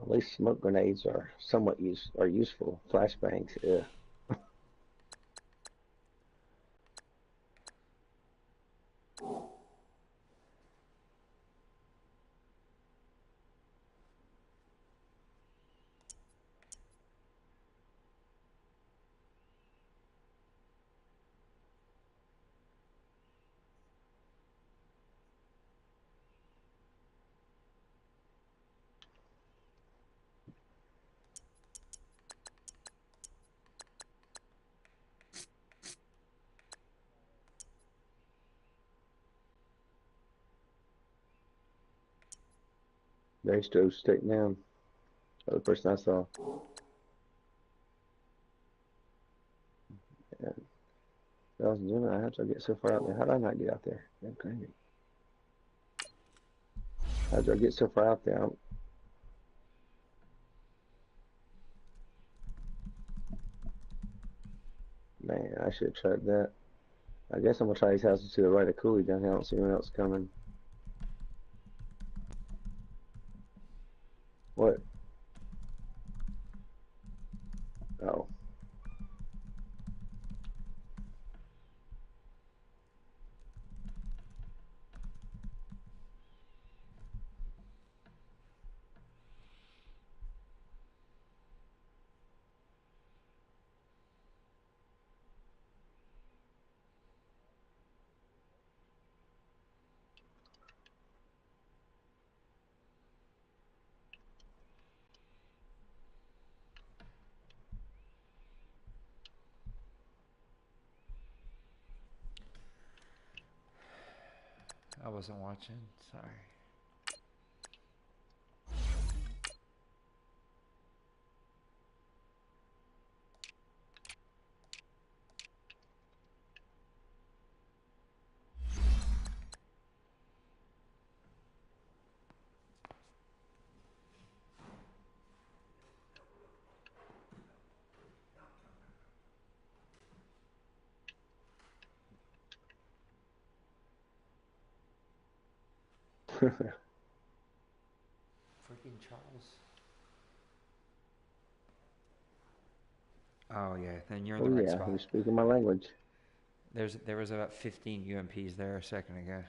At least smoke grenades are somewhat useful. Flashbangs, yeah. They drove straight down. The person I saw. Yeah. I was doing it. How did I get so far out there? How did I not get out there? That's crazy. How did I get so far out there? Man, I should have tried that. I guess I'm gonna try these houses to the right of Cooley down here. I don't see anyone else coming. What? Oh. I wasn't watching. Sorry. Freaking Charles. Oh yeah, then you're in Oh the right yeah, spot. you're speaking my language. There was about 15 UMPs there a second ago.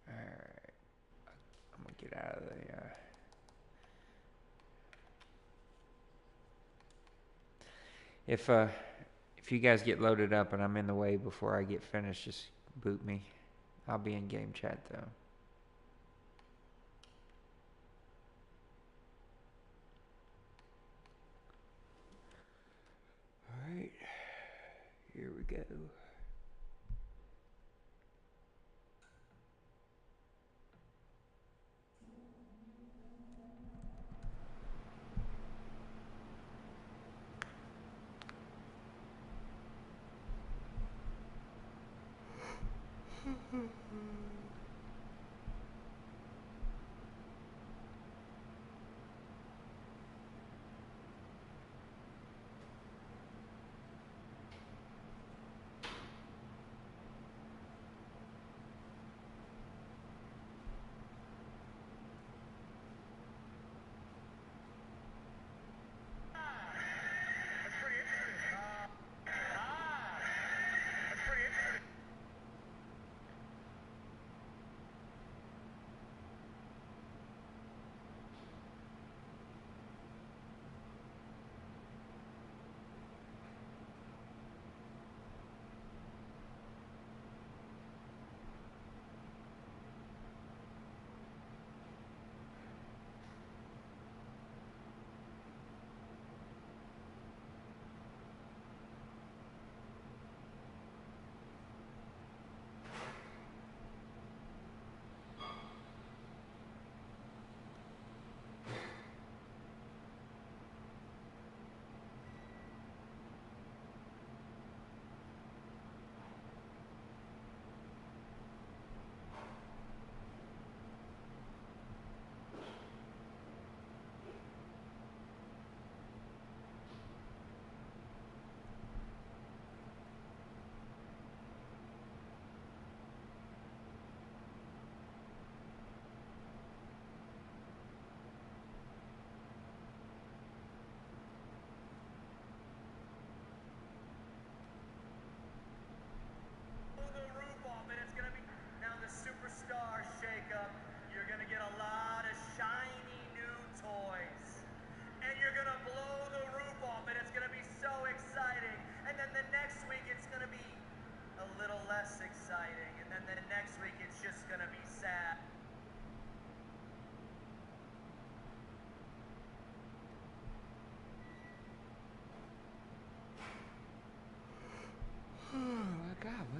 All right, I'm gonna get out of the. If uh, if you guys get loaded up and I'm in the way before I get finished, just boot me. I'll be in game chat though. All right, here we go.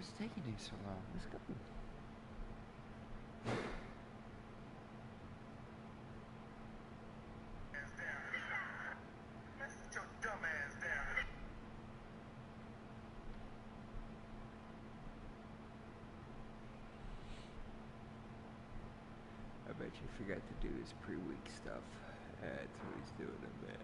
What's taking you so long? Let's go. I bet you forgot to do his pre-week stuff. That's what he's doing, I bet.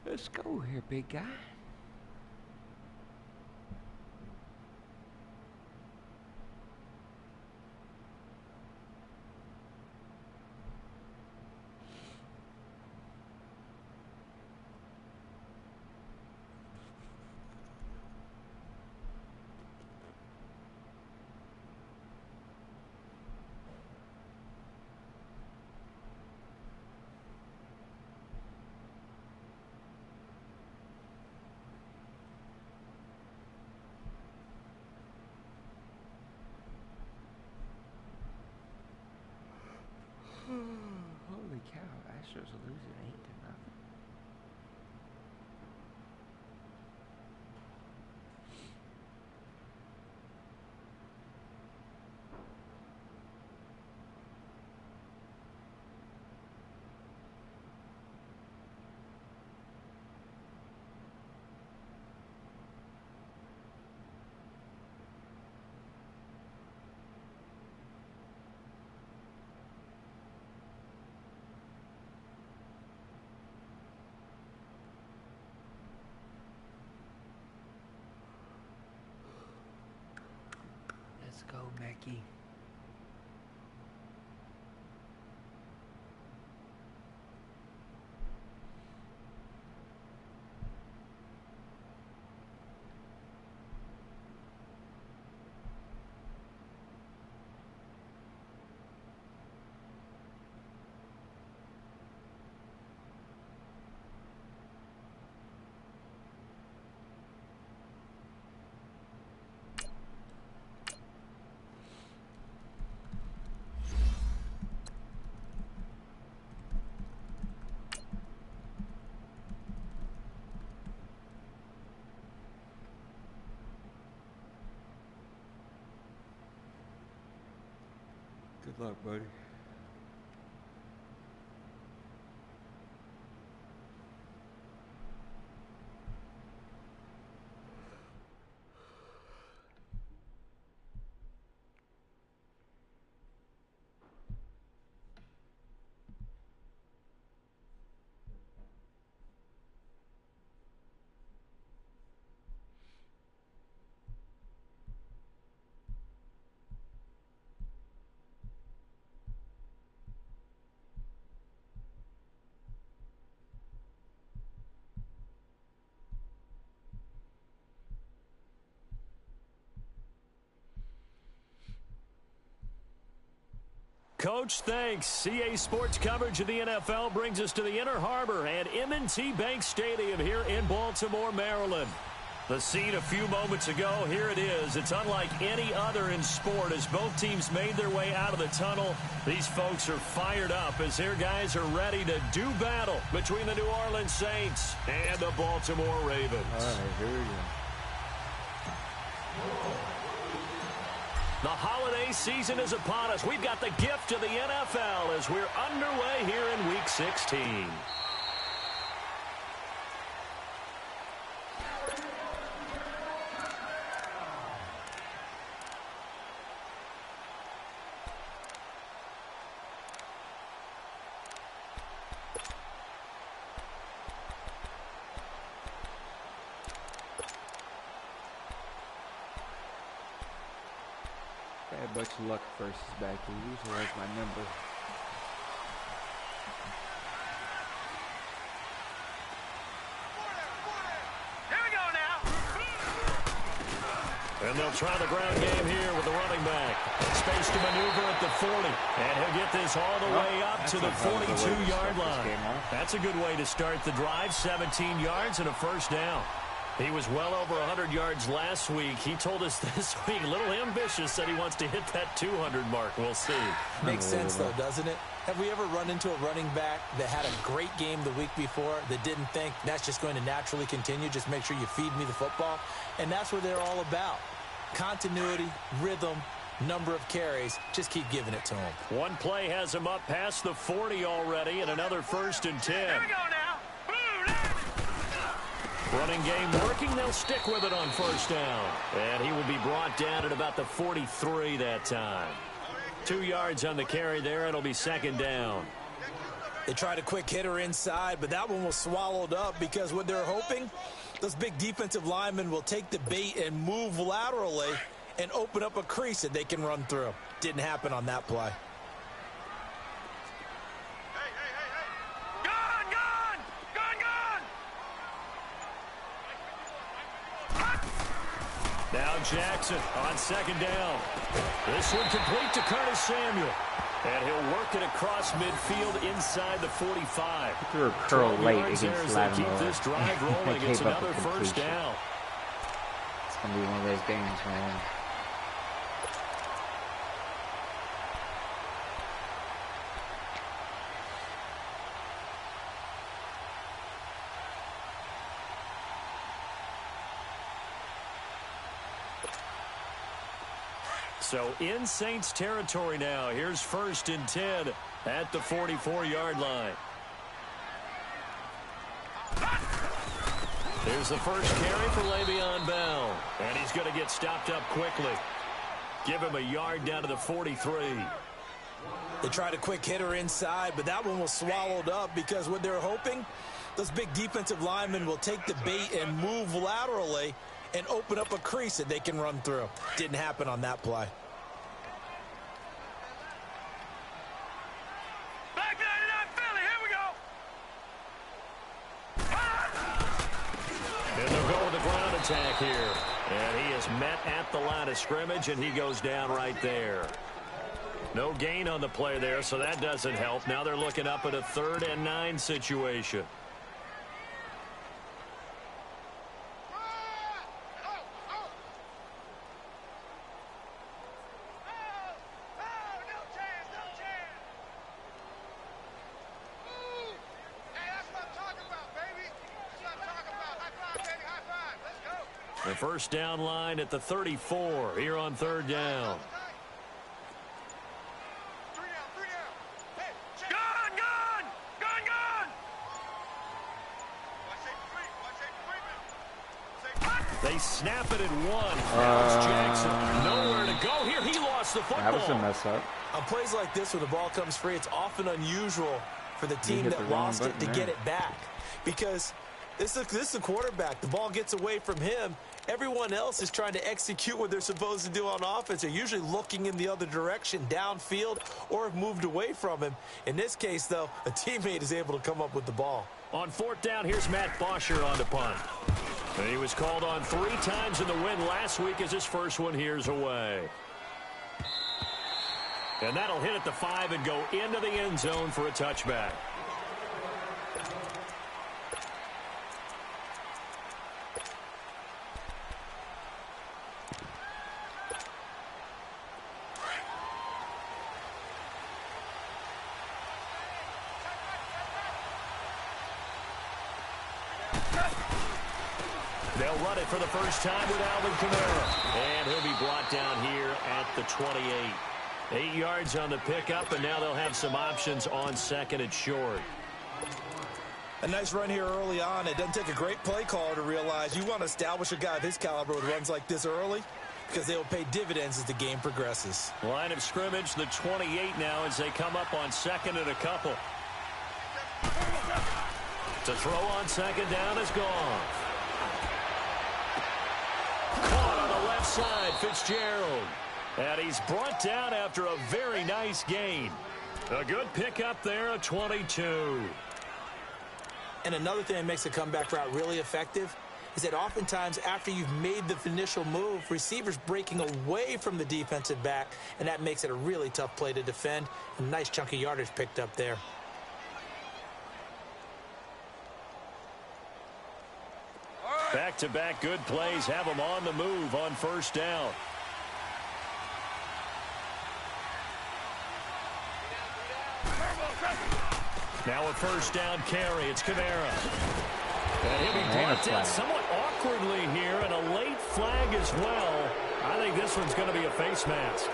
Let's go here, big guy. Holy cow, Astros are losing 8-0. Let's go, Mackie. Good luck, buddy. Coach, thanks. CA Sports coverage of the NFL brings us to the Inner Harbor at M&T Bank Stadium here in Baltimore, Maryland. The scene a few moments ago, here it is. It's unlike any other in sport as both teams made their way out of the tunnel. These folks are fired up as their guys are ready to do battle between the New Orleans Saints and the Baltimore Ravens. All right, here we go. The holiday season is upon us. We've got the gift of the NFL as we're underway here in Week 16. Bad bunch of luck versus back. He usually has my number. And they'll try the ground game here with the running back. Space to maneuver at the 40. And he'll get this all the way up to the 42-yard line. That's a good way to start the drive. 17 yards and a first down. He was well over 100 yards last week. He told us this week, a little ambitious, said he wants to hit that 200 mark. We'll see. Makes sense, though, doesn't it? Have we ever run into a running back that had a great game the week before that didn't think that's just going to naturally continue? Just make sure you feed me the football. And that's what they're all about. Continuity, rhythm, number of carries. Just keep giving it to him. One play has him up past the 40 already, and another 1st and 10. Here we go now. Running game working. They'll stick with it on first down. And he will be brought down at about the 43 that time. 2 yards on the carry there. It'll be 2nd down. They tried a quick hitter inside, but that one was swallowed up because what they're hoping, those big defensive linemen will take the bait and move laterally and open up a crease that they can run through. Didn't happen on that play. Now Jackson on 2nd down. This one complete to Curtis Samuel. And he'll work it across midfield inside the 45. He threw a curl late against They keep this drive rolling. It's another first down. It's going to be one of those games, man. So in Saints territory now. Here's 1st and 10 at the 44-yard line. Here's the first carry for Le'Veon Bell. And he's going to get stopped up quickly. Give him a yard down to the 43. They tried a quick hitter inside, but that one was swallowed up because what they're hoping, those big defensive linemen will take the bait and move laterally and open up a crease that they can run through. Didn't happen on that play. Back 99 Philly, here we go. And they'll go with the ground attack here. And he is met at the line of scrimmage, and he goes down right there. No gain on the play there, so that doesn't help. Now they're looking up at a 3rd and 9 situation. The first down line at the 34 here on 3rd down. They snap it at 1. That's Jackson. Nowhere to go here. He lost the football. That was a mess up. On plays like this where the ball comes free, it's often unusual for the team that lost it to get it back. Because this is the quarterback. The ball gets away from him. Everyone else is trying to execute what they're supposed to do on offense. They're usually looking in the other direction, downfield, or have moved away from him. In this case, though, a teammate is able to come up with the ball. On 4th down, here's Matt Bosher on the punt. And he was called on 3 times in the win last week as his first one here's away. And that'll hit at the 5 and go into the end zone for a touchback. They'll run it for the first time with Alvin Kamara. And he'll be brought down here at the 28. 8 yards on the pickup, and now they'll have some options on 2nd and short. A nice run here early on. It doesn't take a great play caller to realize you want to establish a guy of his caliber with runs like this early because they will pay dividends as the game progresses. Line of scrimmage, the 28 now as they come up on 2nd and a couple. To throw on 2nd down is gone. Caught on the left side, Fitzgerald. And he's brought down after a very nice gain. A good pickup there, a 22. And another thing that makes the comeback route really effective is that oftentimes after you've made the initial move, receivers breaking away from the defensive back, and that makes it a really tough play to defend. A nice chunk of yardage picked up there. Back-to-back good plays have them on the move on first down. Now a first down carry. It's Kamara. And he'll be brought down somewhat awkwardly here, and a late flag as well. I think this one's going to be a face mask.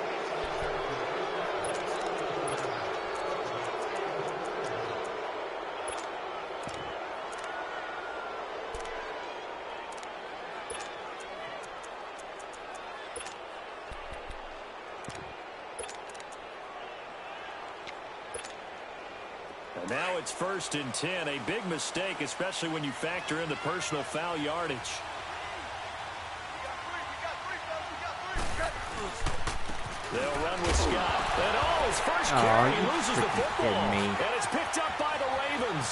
Now it's 1st and 10. A big mistake, especially when you factor in the personal foul yardage. They'll run with Scott. And his first carry, he loses the football. And it's picked up by the Ravens.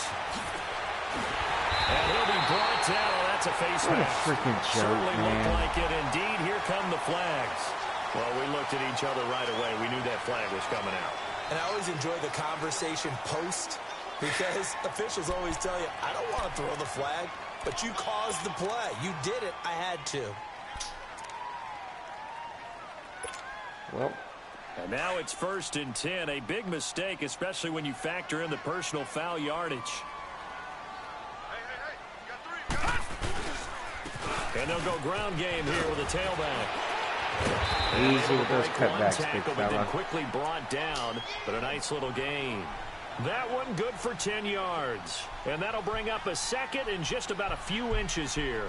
And he'll be brought down. That's a face mask. What a freaking joke, Certainly man. looked like it. Indeed, here come the flags. Well, we looked at each other right away. We knew that flag was coming out. And I always enjoy the conversation post, because officials always tell you, I don't want to throw the flag, but you caused the play. You did it. I had to. Well, and now it's 1st and 10. A big mistake, especially when you factor in the personal foul yardage. And they'll go ground game here with a tailback. easy with those cutbacks, big Tackle, but then fella. quickly brought down, but a nice little gain. That one good for 10 yards. And that'll bring up a second and just about a few inches here.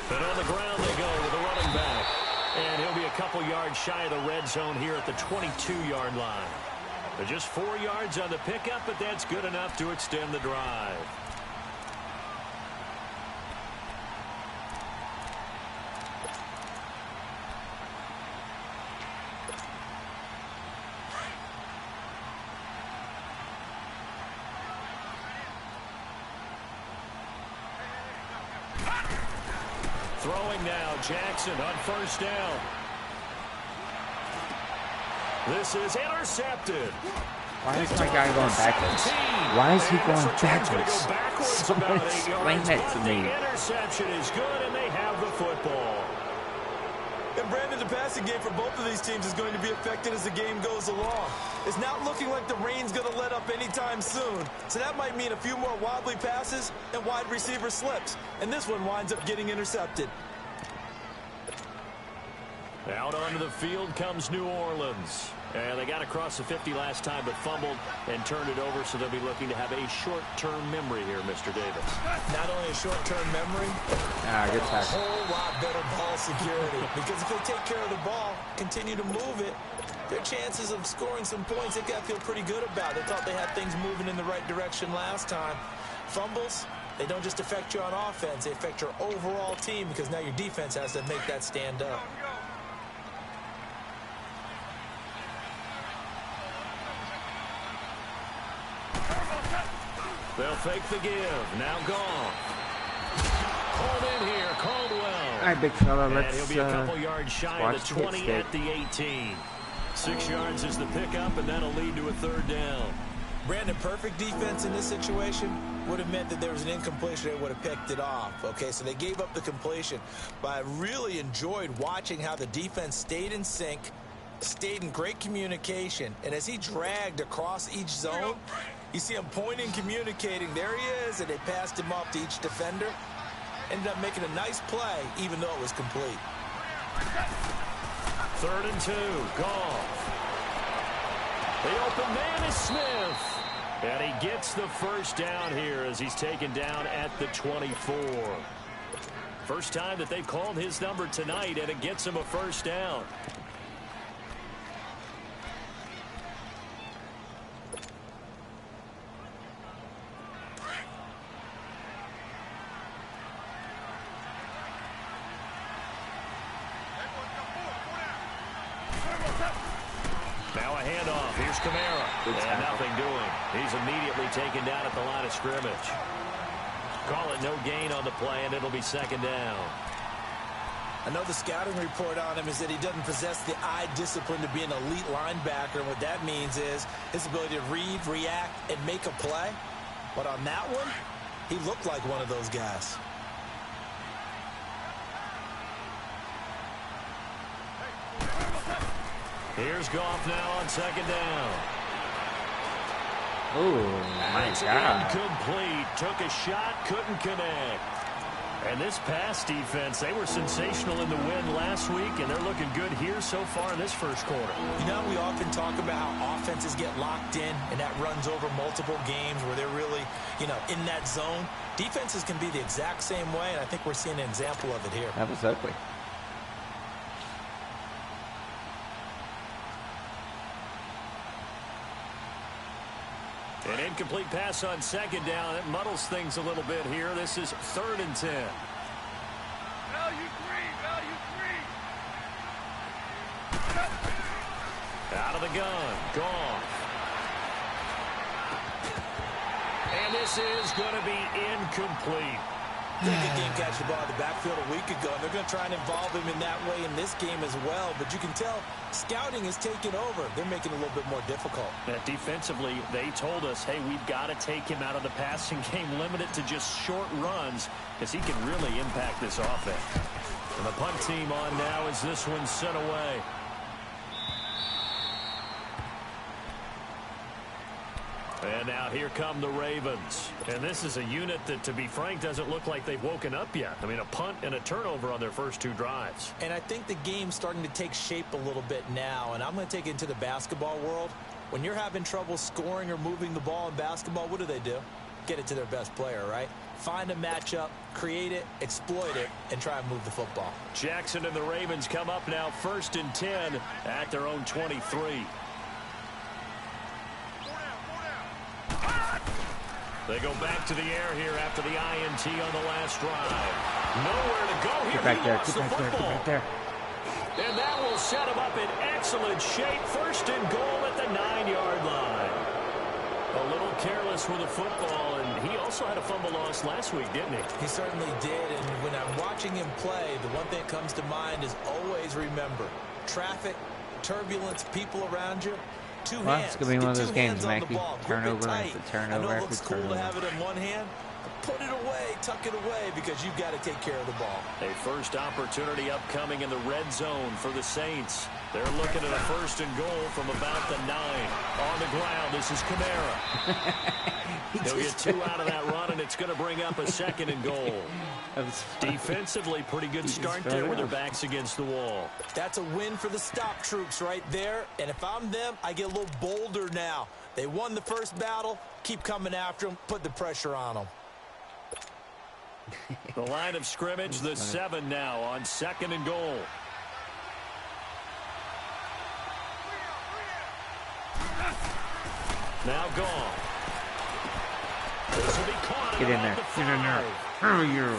And on the ground they go with a running back. And he'll be a couple yards shy of the red zone here at the 22-yard line. They're just 4 yards on the pickup, but that's good enough to extend the drive. Throwing now, Jackson on first down. This is intercepted. Why is my guy going backwards? Why is he going backwards? Someone explain that to me. The interception is good, and they have the football. And Brandon, the passing game for both of these teams is going to be affected as the game goes along. It's not looking like the rain's going to let up anytime soon. So that might mean a few more wobbly passes and wide receiver slips. And this one winds up getting intercepted. Out onto the field comes New Orleans. And they got across the 50 last time, but fumbled and turned it over, so they'll be looking to have a short-term memory here, Mr. Davis. Not only a short-term memory, Good a tackle. whole lot better ball security. Because if they take care of the ball, continue to move it, their chances of scoring some points, they got to feel pretty good about. They thought they had things moving in the right direction last time. Fumbles, they don't just affect you on offense, they affect your overall team, because now your defense has to make that stand up. They'll fake the give. Now gone. Called in here, Caldwell. All right, big fella, And let's he'll be a couple yards shy of watch the the 20 hit at the 18. 6 yards is the pickup, and that'll lead to a third down. Brandon, perfect defense in this situation would have meant that there was an incompletion. They would have picked it off. Okay, so they gave up the completion. But I really enjoyed watching how the defense stayed in sync, stayed in great communication. And as he dragged across each zone, you see him pointing, communicating. There he is, and they passed him off to each defender. Ended up making a nice play, even though it was complete. 3rd and 2. Goff. The open man is Smith. And he gets the first down here as he's taken down at the 24. First time that they've called his number tonight, and it gets him a first down. Now a handoff. Here's Kamara. And nothing doing. He's immediately taken down at the line of scrimmage. Call it no gain on the play, and it'll be second down. I know the scouting report on him is that he doesn't possess the eye discipline to be an elite linebacker. And what that means is his ability to read, react, and make a play. But on that one, he looked like one of those guys. Here's Goff now on second down. Oh, my God. Incomplete. Took a shot, couldn't connect. And this pass defense, they were sensational in the win last week, and they're looking good here so far in this first quarter. You know, we often talk about how offenses get locked in, and that runs over multiple games where they're really, in that zone. Defenses can be the exact same way, and I think we're seeing an example of it here. That was ugly. An incomplete pass on second down. It muddles things a little bit here. This is 3rd and 10. Value three. Out of the gun. Gone. And this is going to be incomplete. Did a good game catch the ball in the backfield a week ago, and they're going to try and involve him in that way in this game as well. But you can tell scouting is taking over. They're making it a little bit more difficult. Defensively, they told us, hey, we've got to take him out of the passing game, limit it to just short runs, because he can really impact this offense. And the punt team on now as this one's sent away. And now here come the Ravens. And this is a unit that, to be frank, doesn't look like they've woken up yet. I mean, a punt and a turnover on their first 2 drives. And I think the game's starting to take shape a little bit now. And I'm going to take it into the basketball world. When you're having trouble scoring or moving the ball in basketball, what do? Get it to their best player, right? Find a matchup, create it, exploit it, and try and move the football. Jackson and the Ravens come up now 1st and 10 at their own 23. They go back to the air here after the INT on the last drive. Nowhere to go here. Get back there. Get back there. And that will set him up in excellent shape. 1st and goal at the 9-yard line. A little careless with the football, and he also had a fumble loss last week, didn't he? He certainly did, and when I'm watching him play, the one thing that comes to mind is always remember, traffic, turbulence, people around you. Two well, hands. It's going to be one of those games, Mackie. Turnover after turnover. I know it looks cool to have it in one hand, but put it away, tuck it away, because you've got to take care of the ball. A first opportunity upcoming in the red zone for the Saints. They're looking at a 1st and goal from about the 9. On the ground, this is Kamara. He'll get 2 out of that run, and it's going to bring up a 2nd and goal. Defensively, pretty good start there with their backs against the wall. That's a win for the stop troops right there. And if I'm them, I get a little bolder now. They won the first battle. Keep coming after them. Put the pressure on them. The line of scrimmage, the 7 now on 2nd and goal. Now gone. This will be caught. Get in there. Get in there. Hurry you.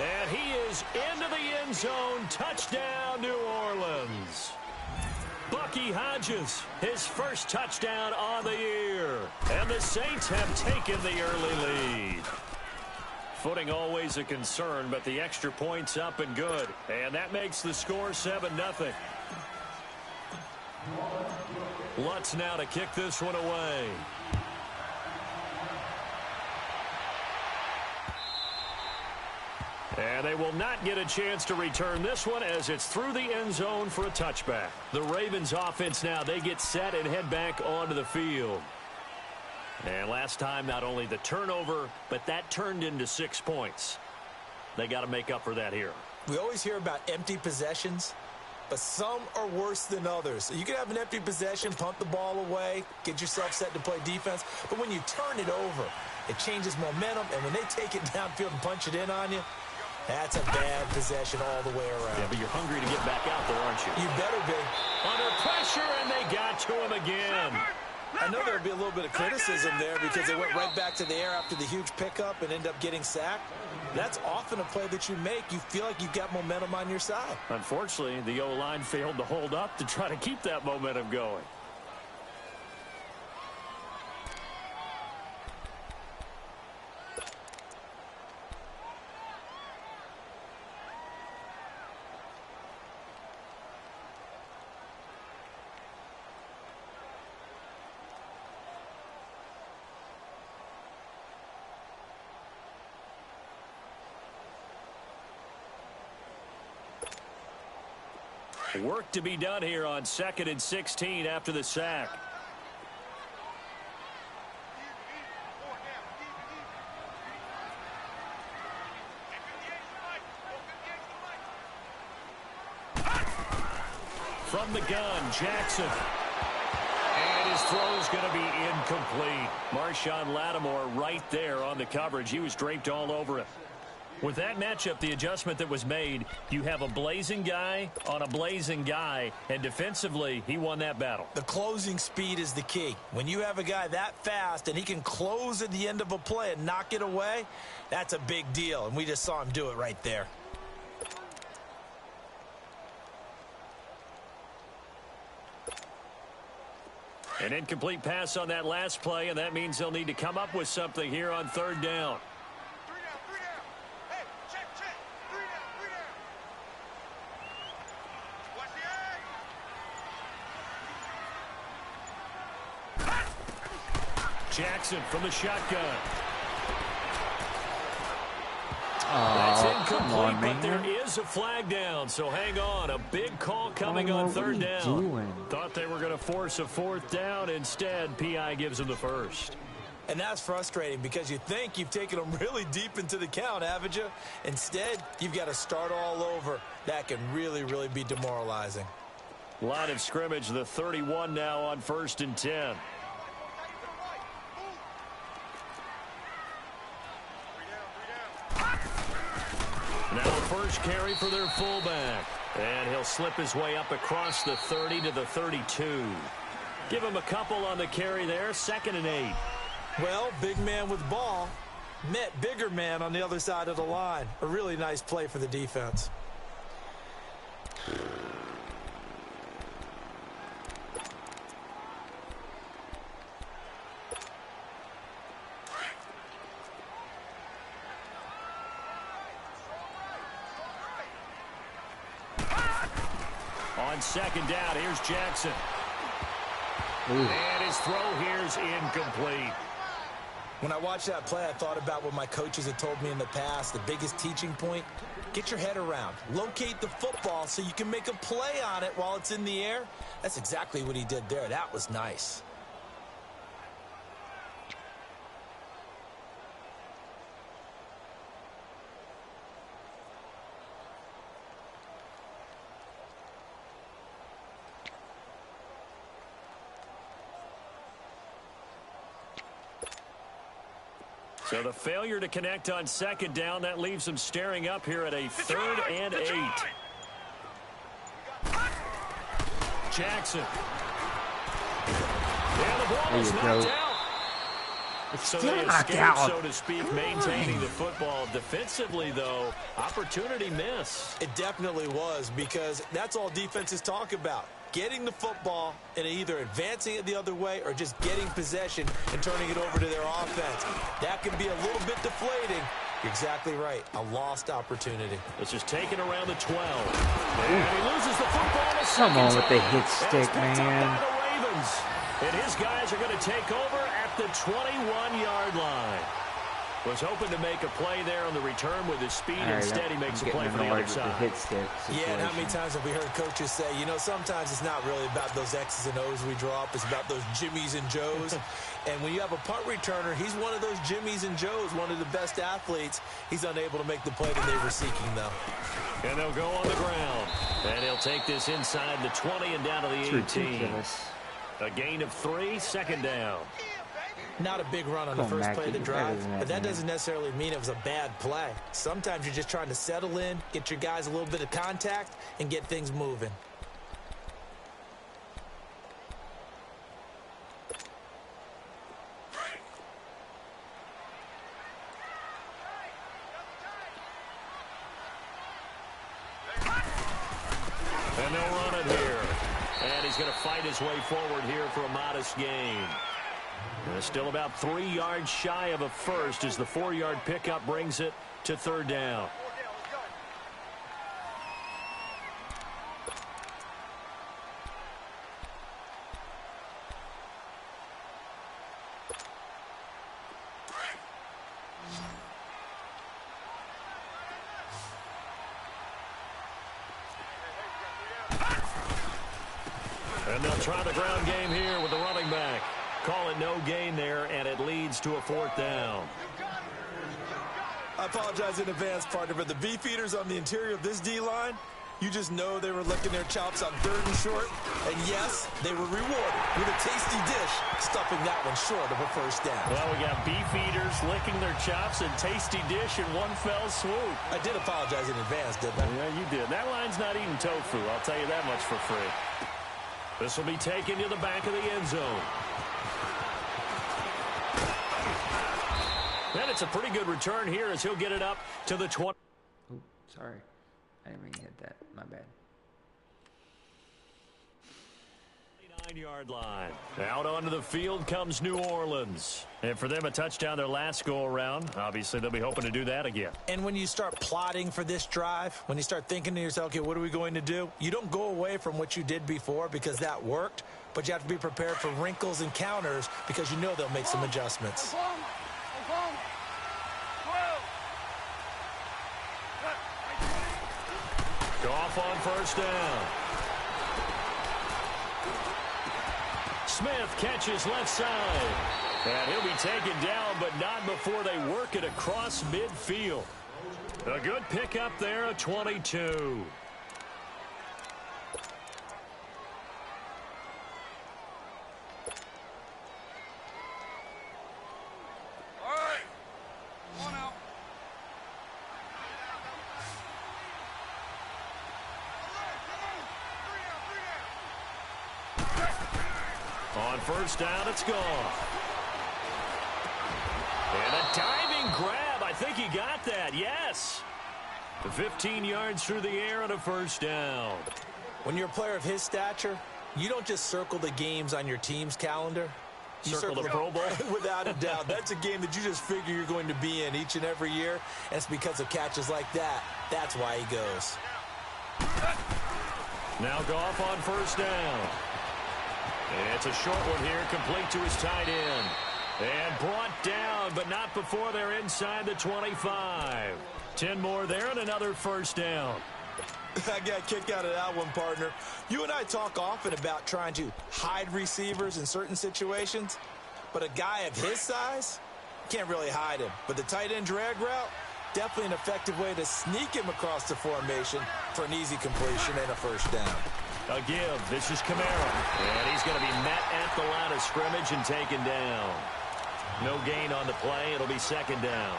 And he is into the end zone. Touchdown, New Orleans. Bucky Hodges, his first touchdown on the year. And the Saints have taken the early lead. Footing always a concern, but the extra point's up and good. And that makes the score 7-0. Lutz now to kick this one away. And they will not get a chance to return this one as it's through the end zone for a touchback. The Ravens offense now, they get set and head back onto the field. And last time, not only the turnover, but that turned into 6 points. They got to make up for that here. We always hear about empty possessions, but some are worse than others. So you can have an empty possession, punt the ball away, get yourself set to play defense. But when you turn it over, it changes momentum. And when they take it downfield and punch it in on you, that's a bad possession all the way around. Yeah, but you're hungry to get back out there, aren't you? You better be. Under pressure, and they got to him again. I know there'll be a little bit of criticism there because they went right back to the air after the huge pickup and ended up getting sacked. That's often a play that you make. You feel like you've got momentum on your side. Unfortunately, the O-line failed to hold up to try to keep that momentum going. Work to be done here on 2nd and 16 after the sack. From the gun, Jackson. And his throw is going to be incomplete. Marshawn Lattimore right there on the coverage. He was draped all over it. With that matchup, the adjustment that was made, you have a blazing guy on a blazing guy, and defensively, he won that battle. The closing speed is the key. When you have a guy that fast and he can close at the end of a play and knock it away, that's a big deal, and we just saw him do it right there. An incomplete pass on that last play, and that means they'll need to come up with something here on 3rd down. Jackson from the shotgun. That's incomplete, but there is a flag down, so hang on. A big call coming on 3rd down. Thought they were going to force a 4th down. Instead, P.I. gives them the first. And that's frustrating because you think you've taken them really deep into the count, haven't you? Instead, you've got to start all over. That can really, really be demoralizing. Line of scrimmage, the 31 now on 1st and 10. Now the first carry for their fullback. And he'll slip his way up across the 30 to the 32. Give him a couple on the carry there. 2nd and 8. Well, big man with ball met bigger man on the other side of the line. A really nice play for the defense. On 2nd down, here's Jackson. And his throw here's incomplete. When I watched that play, I thought about what my coaches had told me in the past. The biggest teaching point, get your head around. Locate the football so you can make a play on it while it's in the air. That's exactly what he did there. That was nice. So the failure to connect on 2nd down, that leaves them staring up here at a 3rd and 8. Jackson. And the ball is knocked out. So they escape, so to speak, maintaining the football. Defensively, though, opportunity miss. It definitely was, because that's all defenses talk about. Getting the football and either advancing it the other way or just getting possession and turning it over to their offense. That can be a little bit deflating. You're exactly right. A lost opportunity. It's just taken around the 12. And he loses the football. Come on with the hit stick, man. And his guys are going to take over at the 21-yard line. Was hoping to make a play there on the return with his speed. Instead, he makes a play for the other side. Yeah, and how many times have we heard coaches say, you know, sometimes it's not really about those X's and O's we draw up. It's about those Jimmies and Joes. And when you have a punt returner, he's one of those Jimmies and Joes, one of the best athletes. He's unable to make the play that they were seeking, though. And they'll go on the ground. And he'll take this inside the 20 and down to the 18. A gain of 3, 2nd down. Not a big run on the first play of the drive, but that doesn't necessarily mean it was a bad play. Sometimes you're just trying to settle in, get your guys a little bit of contact, and get things moving. And they'll run it here. And he's going to fight his way forward here for a modest gain. Still about 3 yards shy of a first as the 4-yard pickup brings it to 3rd down. And they'll try the ground game here with the running back. Call it no gain there, and it leads to a 4th down. I apologize in advance, partner, but the beefeaters on the interior of this D-line, you just know they were licking their chops on 3rd and short. And yes, they were rewarded with a tasty dish, stuffing that one short of a 1st down. Well, we got beefeaters licking their chops and tasty dish in one fell swoop. I did apologize in advance, didn't I? Yeah, you did. That line's not eating tofu, I'll tell you that much for free. This will be taken to the back of the end zone. And it's a pretty good return here as he'll get it up to the 20. Ooh, sorry. I didn't mean to hit that. My bad. 9-yard line. Out onto the field comes New Orleans. And for them, a touchdown their last go-around. Obviously, they'll be hoping to do that again. And when you start plotting for this drive, when you start thinking to yourself, okay, what are we going to do? You don't go away from what you did before because that worked, but you have to be prepared for wrinkles and counters because you know they'll make some adjustments. Goff on 1st down. Smith catches left side. And he'll be taken down, but not before they work it across midfield. A good pickup there, a 22. All right. Come on out. On 1st down, it's gone. And a diving grab. I think he got that. Yes. The 15 yards through the air and a 1st down. When you're a player of his stature, you don't just circle the games on your team's calendar. You Circle the Pro Bowl? Without a doubt. That's a game that you just figure you're going to be in each and every year. And it's because of catches like that. That's why he goes. Now Goff on 1st down. It's a short one here, complete to his tight end. And brought down, but not before they're inside the 25. 10 more there and another 1st down. I got a kick out of that one, partner. You and I talk often about trying to hide receivers in certain situations, but a guy of his size can't really hide him. But the tight end drag route, definitely an effective way to sneak him across the formation for an easy completion and a 1st down. A give. This is Kamara. And he's going to be met at the line of scrimmage and taken down. No gain on the play. It'll be 2nd down.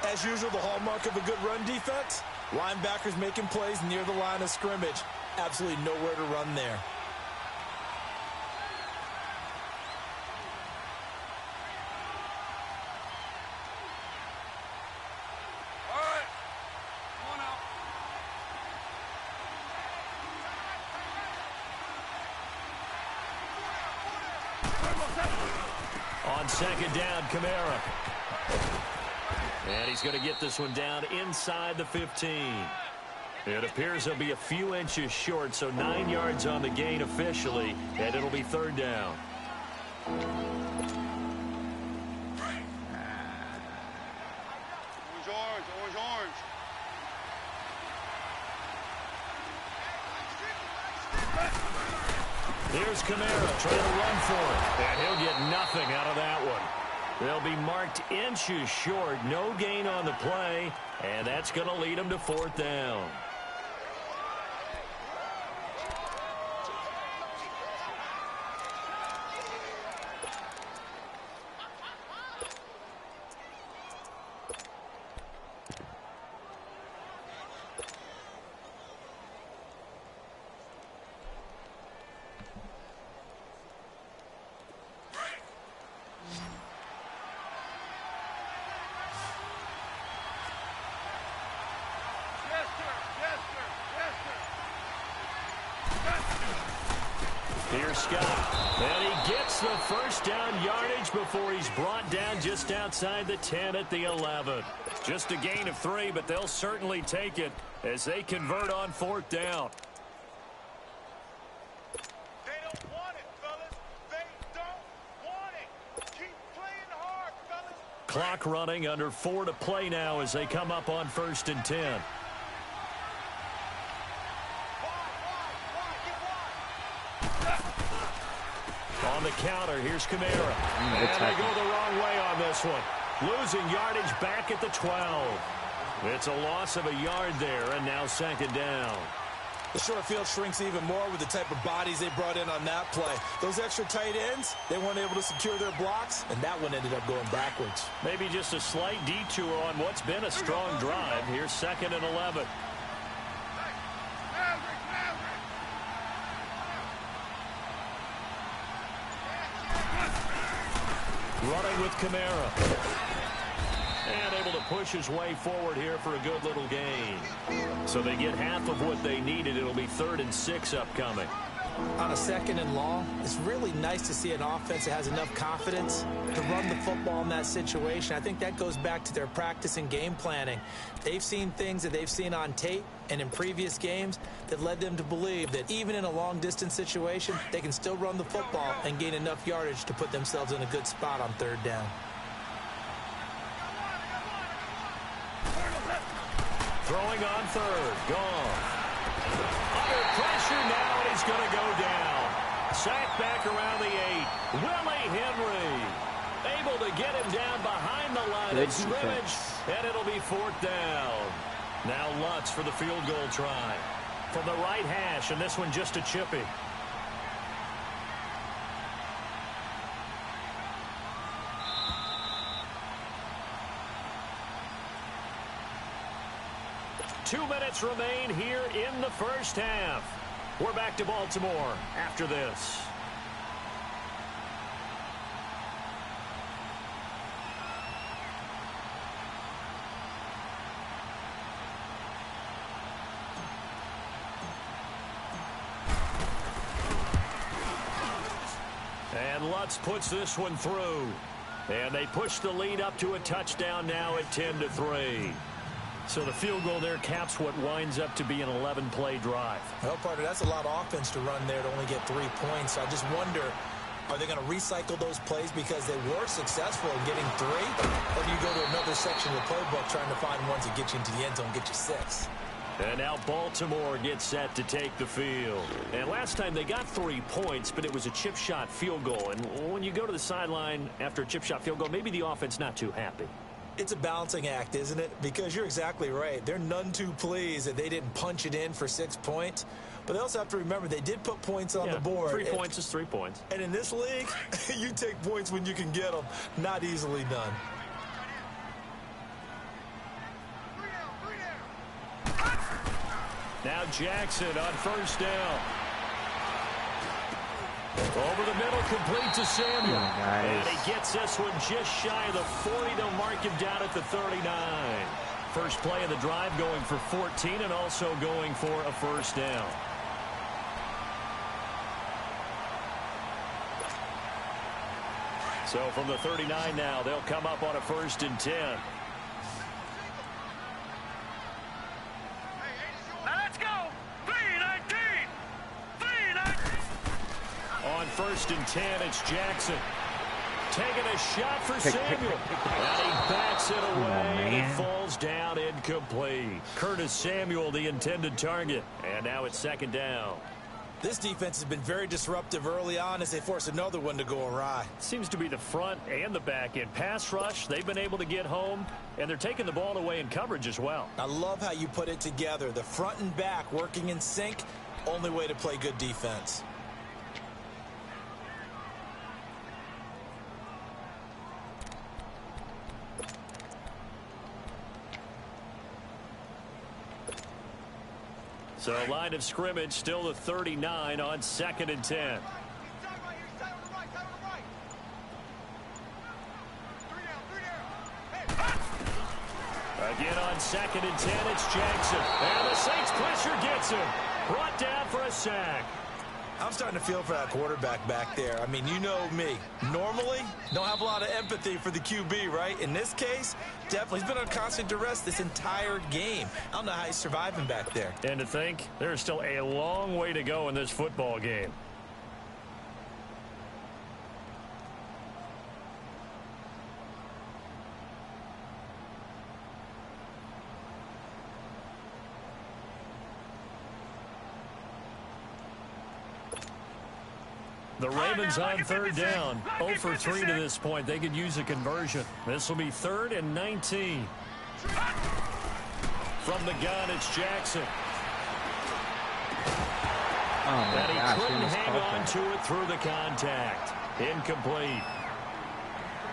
As usual, the hallmark of a good run defense, linebackers making plays near the line of scrimmage. Absolutely nowhere to run there. All right. Come on out. On 2nd down, Kamara. And he's going to get this one down inside the 15. It appears he'll be a few inches short, so 9 yards on the gain officially, and it'll be 3rd down. Orange, orange, orange. Here's Kamara trying to run for it, and he'll get nothing out of that one. They'll be marked inches short, no gain on the play, and that's going to lead them to 4th down. Yes, sir. Yes, sir. Yes, sir. Here's Scott, and he gets the 1st down yardage before he's brought down just outside the 10 at the 11. Just a gain of 3, but they'll certainly take it as they convert on 4th down. They don't want it, fellas. They don't want it. Keep playing hard, fellas. Clock running, under 4 to play now as they come up on 1st and 10. Wide, get wide. On the counter, here's Kamara. And they go the wrong way on this one. Losing yardage back at the 12. It's a loss of a yard there, and now second down. The short field shrinks even more with the type of bodies they brought in on that play. Those extra tight ends, they weren't able to secure their blocks, and that one ended up going backwards. Maybe just a slight detour on what's been a strong drive. Here's 2nd and 11. Running with Kamara. And able to push his way forward here for a good little gain. So they get half of what they needed. It'll be 3rd and 6 upcoming. On a 2nd and long, it's really nice to see an offense that has enough confidence to run the football in that situation. I think that goes back to their practice and game planning. They've seen things that they've seen on tape and in previous games that led them to believe that even in a long-distance situation, they can still run the football and gain enough yardage to put themselves in a good spot on 3rd down. Throwing on 3rd. Gone. Under pressure now, and he's going to go down. Sacked back around the 8. Willie Henry able to get him down behind the line of scrimmage, and it'll be 4th down. Now Lutz for the field goal try. From the right hash, and this one just a chippy. Two minutes remain here in the first half. We're back to Baltimore after this. And Lutz puts this one through. And they push the lead up to a touchdown now at 10-3. So the field goal there caps what winds up to be an 11-play drive. Well, partner, that's a lot of offense to run there to only get 3 points. I just wonder, are they going to recycle those plays because they were successful in getting 3? Or do you go to another section of the playbook trying to find ones that get you into the end zone and get you 6? And now Baltimore gets set to take the field. And last time they got 3 points, but it was a chip shot field goal. And when you go to the sideline after a chip shot field goal, maybe the offense not too happy. It's a balancing act, isn't it? Because you're exactly right. They're none too pleased that they didn't punch it in for 6 points. But they also have to remember they did put points on the board. 3 points is 3 points. And in this league, you take points when you can get them. Not easily done. Now Jackson on 1st down. Over the middle, complete to Samuel. And he gets this one just shy of the 40. They'll mark him down at the 39. First play of the drive going for 14 and also going for a 1st down. So from the 39 now, they'll come up on a 1st and 10. On 1st and 10, it's Jackson. Taking a shot for Samuel. And he bats it away. It falls down incomplete. Curtis Samuel, the intended target. And now it's 2nd down. This defense has been very disruptive early on as they force another one to go awry. Seems to be the front and the back end. Pass rush, they've been able to get home. And they're taking the ball away in coverage as well. I love how you put it together. The front and back working in sync. Only way to play good defense. So line of scrimmage still the 39 on 2nd and 10. Again on 2nd and 10, it's Jackson. And the Saints pressure gets him. Brought down for a sack. I'm starting to feel for that quarterback back there. I mean, you know me. Normally, don't have a lot of empathy for the QB, right? In this case, definitely. He's been on constant duress this entire game. I don't know how he's surviving back there. And to think, there's still a long way to go in this football game. The Ravens on third down. 0 for 3 to this point. They could use a conversion. This will be 3rd and 19. From the gun, it's Jackson. Oh, my And he gosh. couldn't almost hang caught on that. to it through the contact. Incomplete.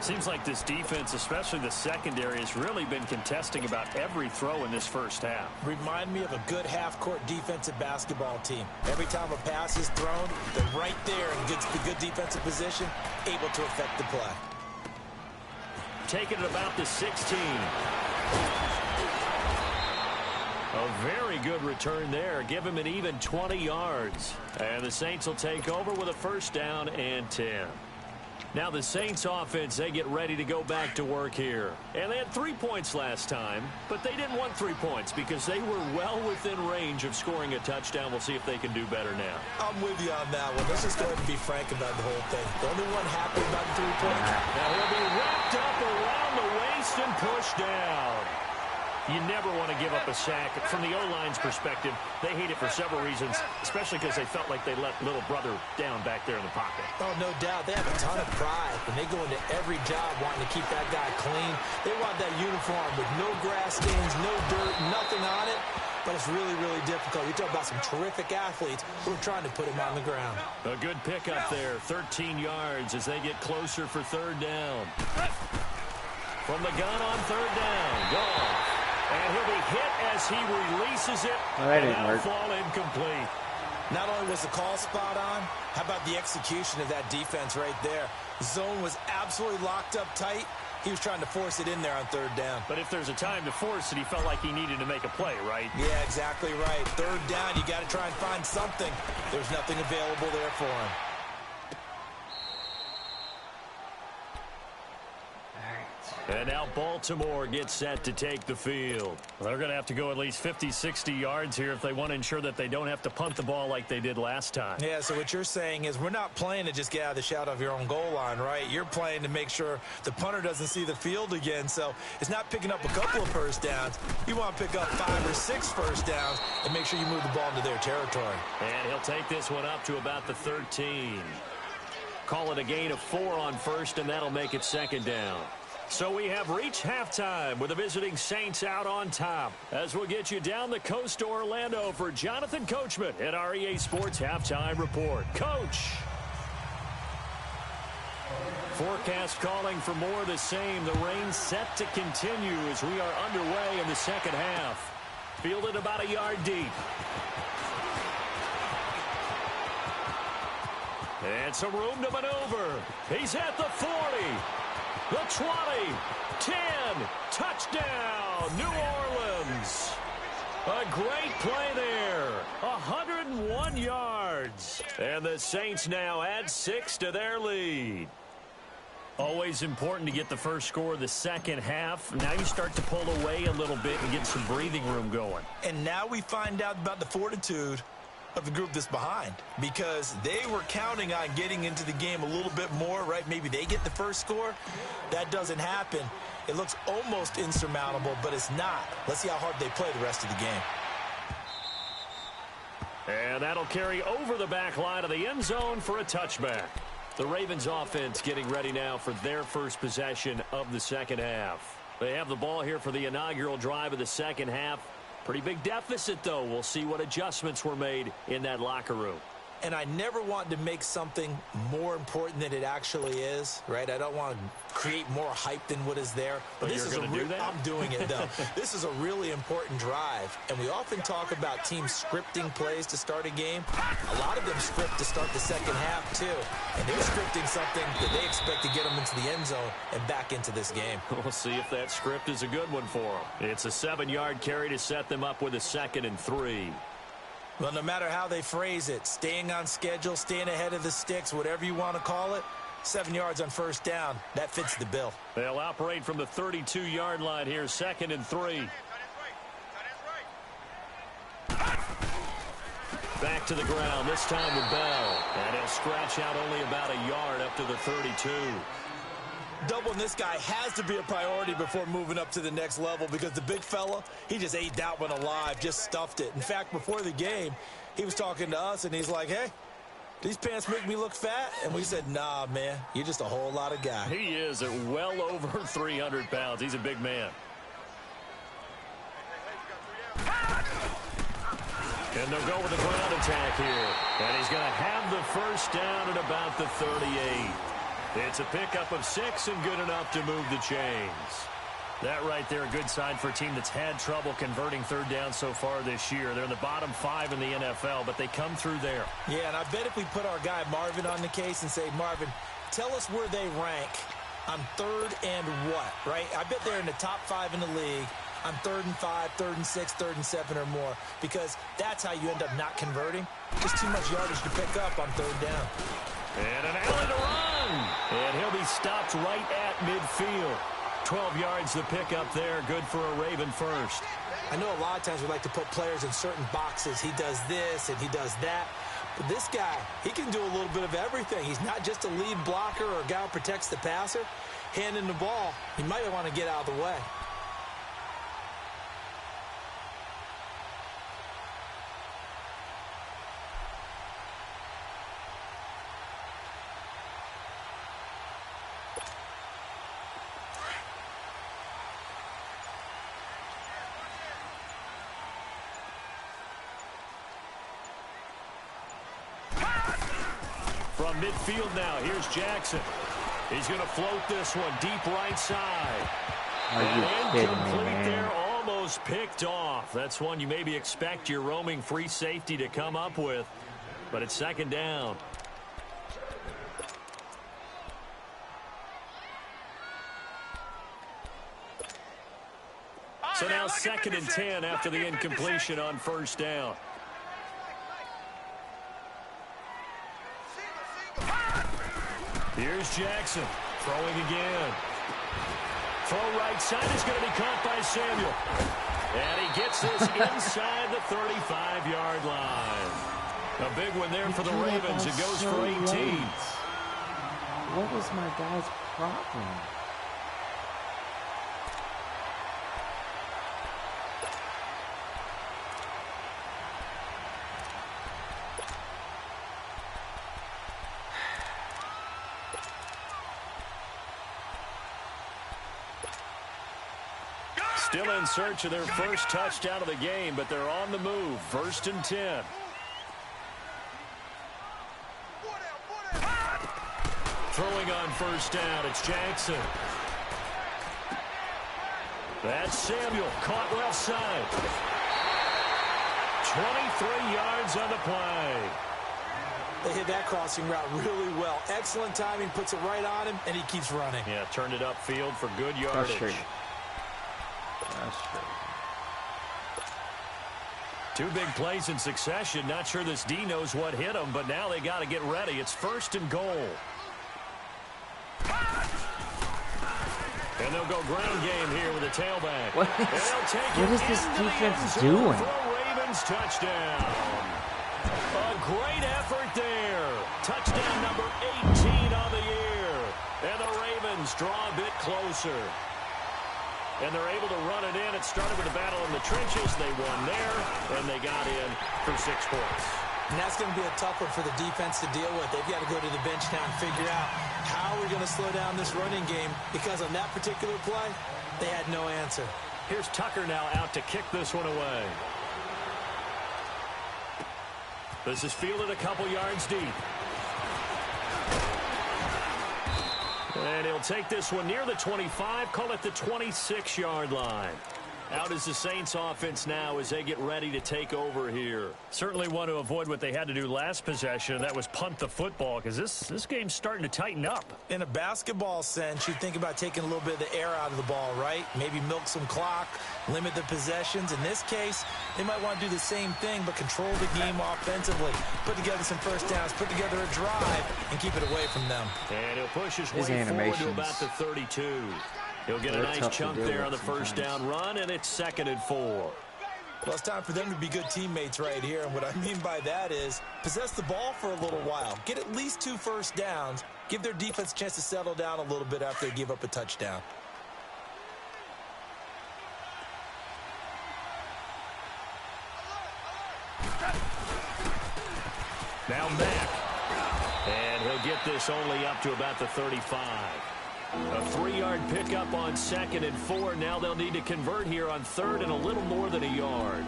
Seems like this defense, especially the secondary, has really been contesting about every throw in this first half. Remind me of a good half-court defensive basketball team. Every time a pass is thrown, they're right there in good defensive position, able to affect the play. Taking it about the 16. A very good return there. Give him an even 20 yards. And the Saints will take over with a 1st down and 10. Now the Saints offense, they get ready to go back to work here. And they had 3 points last time, but they didn't want 3 points because they were well within range of scoring a touchdown. We'll see if they can do better now. I'm with you on that one. Let's just go ahead and be frank about the whole thing. The only one happy about the 3-point. Now he'll be wrapped up around the waist and pushed down. You never want to give up a sack. From the O-line's perspective, they hate it for several reasons, especially because they felt like they let little brother down back there in the pocket. Oh, no doubt. They have a ton of pride, and they go into every job wanting to keep that guy clean. They want that uniform with no grass stains, no dirt, nothing on it. But it's really, really difficult. You talk about some terrific athletes who are trying to put him on the ground. A good pickup there, 13 yards as they get closer for 3rd down. From the gun on 3rd down, gone. And he'll be hit as he releases it. Oh, that and didn't that'll work. fall incomplete. Not only was the call spot on, how about the execution of that defense right there? Zone was absolutely locked up tight. He was trying to force it in there on 3rd down. But if there's a time to force it, he felt like he needed to make a play, right? Yeah, exactly right. 3rd down, you got to try and find something. There's nothing available there for him. And now Baltimore gets set to take the field. They're going to have to go at least 50, 60 yards here if they want to ensure that they don't have to punt the ball like they did last time. Yeah, so what you're saying is we're not playing to just get out of the shadow of your own goal line, right? You're playing to make sure the punter doesn't see the field again. So it's not picking up a couple of first downs. You want to pick up 5 or 6 first downs and make sure you move the ball into their territory. And he'll take this one up to about the 13. Call it a gain of 4 on 1st, and that'll make it 2nd down. So we have reached halftime with the visiting Saints out on top. As we'll get you down the coast to Orlando for Jonathan Coachman at our EA Sports Halftime Report. Coach. Forecast calling for more of the same. The rain set to continue as we are underway in the 2nd half. Fielded about a yard deep. And some room to maneuver. He's at the 40. The 20, 10, touchdown, New Orleans. A great play there, 101 yards. And the Saints now add 6 to their lead. Always important to get the first score of the 2nd half. Now you start to pull away a little bit and get some breathing room going. And now we find out about the fortitude of the group that's behind, because they were counting on getting into the game a little bit more, right? Maybe they get the first score. That doesn't happen. It looks almost insurmountable, but it's not. Let's see how hard they play the rest of the game. And that'll carry over the back line of the end zone for a touchback. The Ravens offense getting ready now for their first possession of the 2nd half. They have the ball here for the inaugural drive of the 2nd half. Pretty big deficit, though. We'll see what adjustments were made in that locker room. And I never want to make something more important than it actually is, right? I don't want to create more hype than what is there. But this is I'm doing it, though. This is a really important drive. And we often talk about teams scripting plays to start a game. A lot of them script to start the 2nd half, too. And they're scripting something that they expect to get them into the end zone and back into this game. We'll see if that script is a good one for them. It's a 7-yard carry to set them up with a 2nd and 3. Well, no matter how they phrase it, staying on schedule, staying ahead of the sticks, whatever you want to call it, 7 yards on 1st down, that fits the bill. They'll operate from the 32-yard line here, 2nd and 3. Back to the ground, this time with Bell. And he'll scratch out only about a yard up to the 32. Doubling this guy has to be a priority before moving up to the next level, because the big fella, he just ate that one alive, just stuffed it. In fact, before the game, he was talking to us, and he's like, hey, These pants make me look fat. And we said, nah, man, you're just a whole lot of guy. He is at well over 300 pounds. He's a big man. And they'll go with the ground attack here. And he's going to have the first down at about the 38. It's a pickup of 6 and good enough to move the chains. That right there, a good sign for a team that's had trouble converting third down so far this year. They're in the bottom 5 in the NFL, but they come through there. Yeah, and I bet if we put our guy Marvin on the case and say, Marvin, tell us where they rank on third and what, right? I bet they're in the top 5 in the league on 3rd and 5, 3rd and 6, 3rd and 7 or more, because that's how you end up not converting. Just too much yardage to pick up on third down. And an alley to run. And he'll be stopped right at midfield. 12 yards to pick up there. Good for a Raven first. I know a lot of times we like to put players in certain boxes. He does this and he does that. But this guy, he can do a little bit of everything. He's not just a lead blocker or a guy who protects the passer. Handing the ball, he might want to get out of the way. From midfield now, here's Jackson. He's going to float this one deep right side. Are you kidding me, Incomplete man? there, almost picked off. That's one you maybe expect your roaming free safety to come up with, but it's second down. So now second and 10 after the incompletion on first down. Here's Jackson throwing again. Throw right side is going to be caught by Samuel. And he gets this inside the 35-yard line. A big one there for the Ravens. It goes for 18. What was my guy's problem? Still in search of their first touchdown of the game, but they're on the move. First and 10. Throwing on first down, it's Jackson. That's Samuel, caught left side. 23 yards on the play. They hit that crossing route really well. Excellent timing, puts it right on him, and he keeps running. Yeah, turned it upfield for good yardage. That's true. Two big plays in succession. Not sure this D knows what hit him, but now they got to get ready. It's first and goal. And they'll go ground game here with a tailback. What is this defense doing? For a Ravens touchdown. A great effort there. Touchdown number 18 on the year. And the Ravens draw a bit closer. And they're able to run it in. It started with a battle in the trenches. They won there, and they got in for 6 points. And that's going to be a tough one for the defense to deal with. They've got to go to the bench now and figure out how we're going to slow down this running game, because on that particular play, they had no answer. Here's Tucker now out to kick this one away. This is fielded a couple yards deep. And he'll take this one near the 25, call it the 26-yard line. Out is the Saints offense now as they get ready to take over here. Certainly want to avoid what they had to do last possession. That was punt the football, because this game's starting to tighten up. In a basketball sense, you think about taking a little bit of the air out of the ball, right? Maybe milk some clock, limit the possessions. In this case, they might want to do the same thing, but control the game offensively. Put together some first downs, put together a drive, and keep it away from them. And he'll push his way forward to about the 32. He'll get a nice chunk there on the first down run, and it's second and 4. Well, it's time for them to be good teammates right here, and what I mean by that is possess the ball for a little while. Get at least 2 first downs. Give their defense a chance to settle down a little bit after they give up a touchdown. Now Mack And he'll get this only up to about the 35. A 3-yard pickup on 2nd and 4. Now they'll need to convert here on 3rd and a little more than a yard.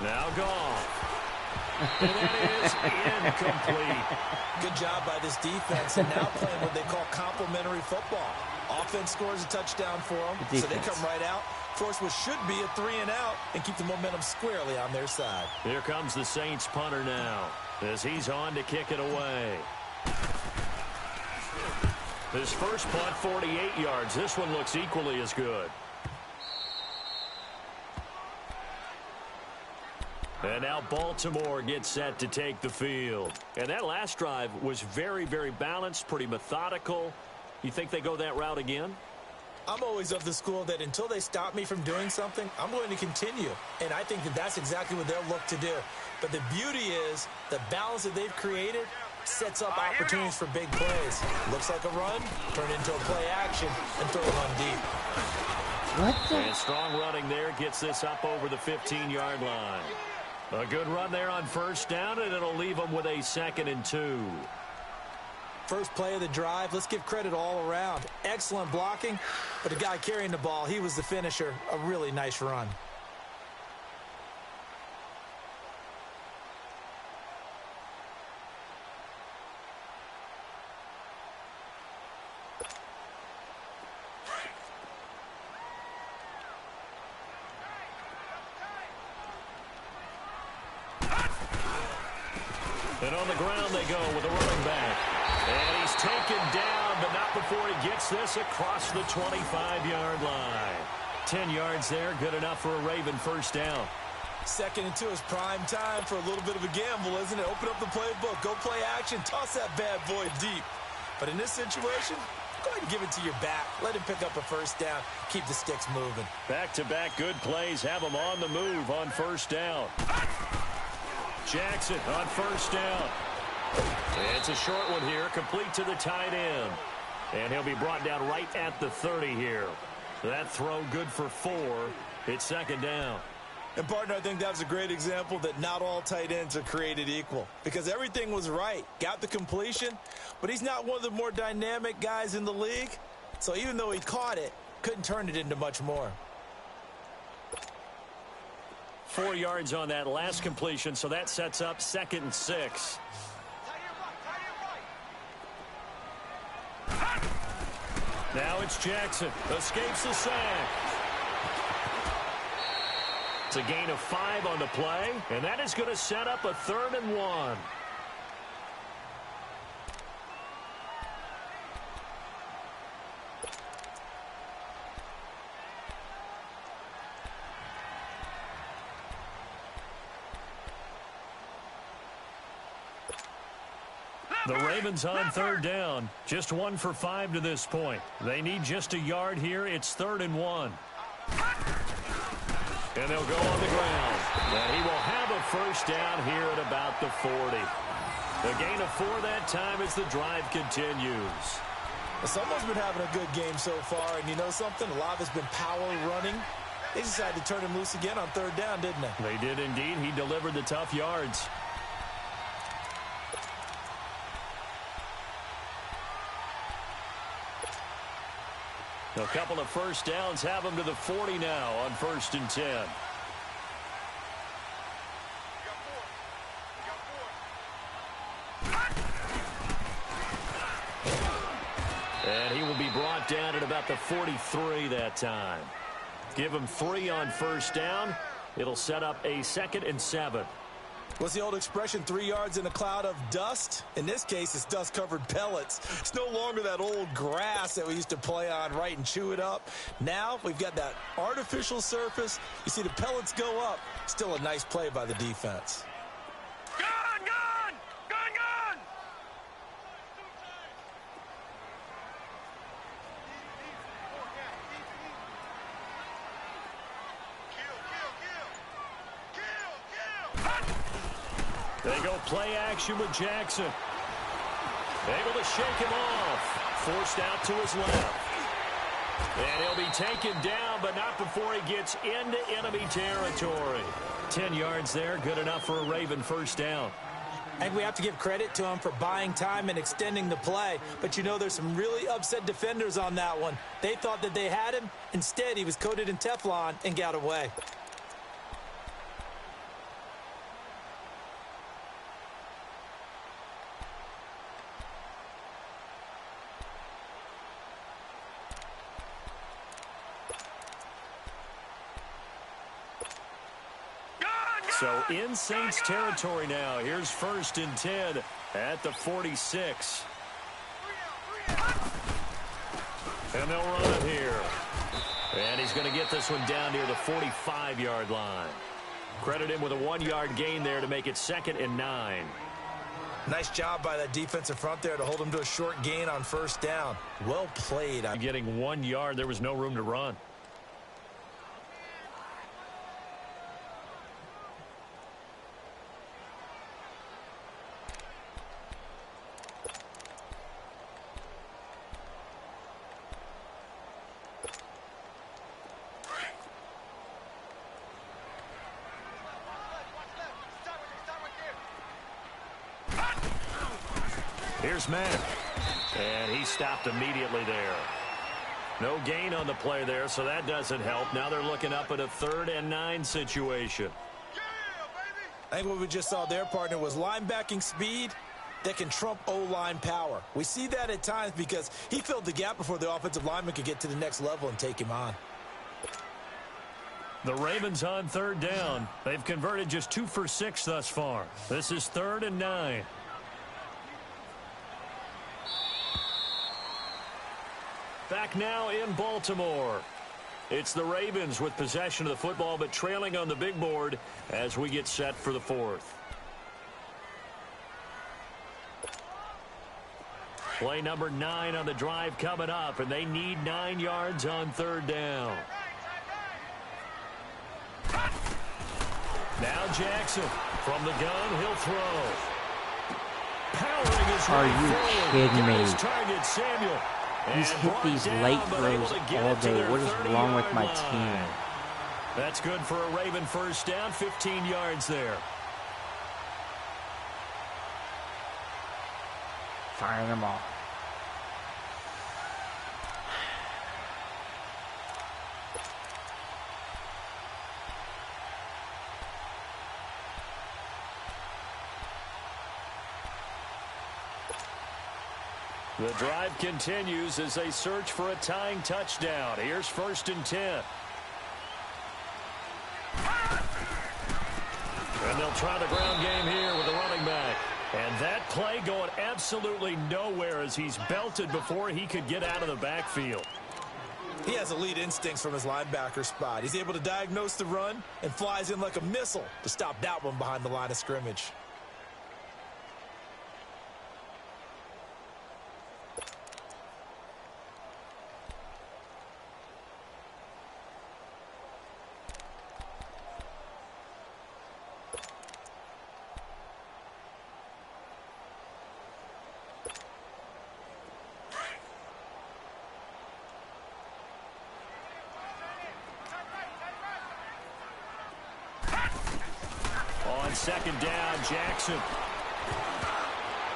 Now gone. And that is incomplete. Good job by this defense, and now playing what they call complementary football. Offense scores a touchdown for them, so they come right out, force what should be a 3-and-out, and keep the momentum squarely on their side. Here comes the Saints punter now, as he's on to kick it away. His first punt, 48 yards. This one looks equally as good. And now Baltimore gets set to take the field. And that last drive was very, very balanced, pretty methodical. You think they go that route again? I'm always of the school that until they stop me from doing something, I'm going to continue. And I think that that's exactly what they'll look to do. But the beauty is the balance that they've created sets up opportunities for big plays. Looks like a run, turn into a play action, and throw it on deep. What the? And strong running there gets this up over the 15-yard line. A good run there on first down, and it'll leave them with a 2nd and 2. First play of the drive, let's give credit all around. Excellent blocking, but the guy carrying the ball, he was the finisher. A really nice run. And on the ground they go with a running back. And he's taken down, but not before he gets this across the 25-yard line. 10 yards there, good enough for a Raven first down. 2nd and 2 is prime time for a little bit of a gamble, isn't it? Open up the playbook, go play action, toss that bad boy deep. But in this situation, go ahead and give it to your back. Let him pick up a first down, keep the sticks moving. Back-to-back good plays have him on the move on first down. Jackson on first down. It's a short one here, complete to the tight end. And he'll be brought down right at the 30 here. That throw good for 4. It's 2nd down. And, partner, I think that was a great example that not all tight ends are created equal. Because everything was right. Got the completion, but he's not one of the more dynamic guys in the league. So even though he caught it, couldn't turn it into much more. 4 yards on that last completion, so that sets up 2nd and 6. Now it's Jackson. Escapes the sack. It's a gain of 5 on the play, and that is going to set up a 3rd and 1. The Ravens on 3rd down. Just 1 for 5 to this point. They need just a yard here. It's 3rd and 1. And they'll go on the ground. And he will have a first down here at about the 40. The gain of 4 that time as the drive continues. Someone's been having a good game so far, and you know something? A lot of it's been power running. They decided to turn him loose again on 3rd down, didn't they? They did indeed. He delivered the tough yards. A couple of first downs have him to the 40 now on 1st and 10. And he will be brought down at about the 43 that time. Give him 3 on first down. It'll set up a 2nd and 7. What's the old expression, 3 yards in a cloud of dust? In this case, it's dust-covered pellets. It's no longer that old grass that we used to play on, right, and chew it up. Now we've got that artificial surface. You see the pellets go up. Still a nice play by the defense. Gun! Gun! Gun! Gun! They go play action with Jackson. Able to shake him off. Forced out to his left. And he'll be taken down, but not before he gets into enemy territory. 10 yards there, good enough for a Raven first down. I think we have to give credit to him for buying time and extending the play. But, you know, there's some really upset defenders on that one. They thought that they had him. Instead, he was coated in Teflon and got away. So in Saints territory now. Here's 1st and 10 at the 46. And they'll run it here. And he's going to get this one down near the 45-yard line. Credit him with a 1-yard gain there to make it 2nd and 9. Nice job by that defensive front there to hold him to a short gain on 1st down. Well played. Getting 1 yard, there was no room to run. Here's Matt. And he stopped immediately there. No gain on the play there, so that doesn't help. Now they're looking up at a 3rd and 9 situation. I think what we just saw there, partner, was linebacking speed that can trump O-line power. We see that at times because he filled the gap before the offensive lineman could get to the next level and take him on. The Ravens on 3rd down. They've converted just 2 for 6 thus far. This is 3rd and 9. Back now in Baltimore. It's the Ravens with possession of the football, but trailing on the big board as we get set for the 4th. Play number 9 on the drive coming up, and they need 9 yards on 3rd down. Now Jackson from the gun, he'll throw. Powering his Are way you forward. kidding Got me? his target, Samuel. He's And hit brought these down, late but able throws to get all it to day. their What is wrong with 30-yard my line. team? That's good for a Raven first down, 15 yards there. Firing them off. The drive continues as they search for a tying touchdown. Here's 1st and 10. And they'll try the ground game here with the running back. And that play going absolutely nowhere as he's belted before he could get out of the backfield. He has elite instincts from his linebacker spot. He's able to diagnose the run and flies in like a missile to stop that one behind the line of scrimmage. On 2nd down, Jackson.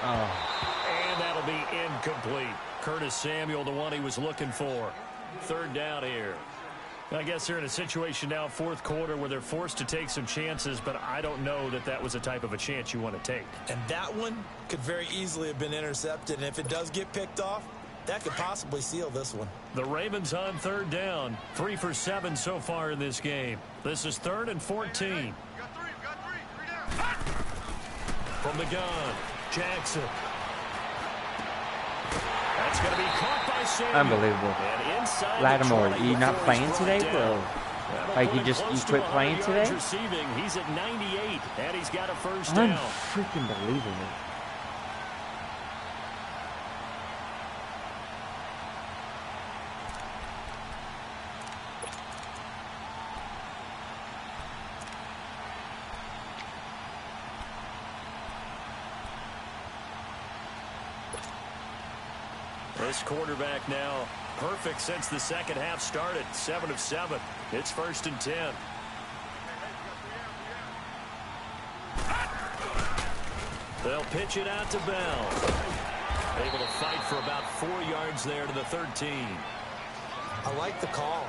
And that'll be incomplete. Curtis Samuel, the one he was looking for. 3rd down here. I guess they're in a situation now, 4th quarter, where they're forced to take some chances, but I don't know that that was the type of a chance you want to take. And that one could very easily have been intercepted. And if it does get picked off, that could possibly seal this one. The Ravens on 3rd down. 3 for 7 so far in this game. This is 3rd and 14. From the gun, Jackson. That's going to be caught by Samuel. Unbelievable. And inside Lattimore, the 20 you not before playing he's today, brought bro? down. That'll Like put you him just close you to quit 100 playing yards today? Receiving. He's at 98, and he's got a first down. Unfreaking believable. This quarterback now perfect since the second half started. 7 of 7. It's 1st and 10. They'll pitch it out to Bell. Able to fight for about 4 yards there to the 13. I like the call.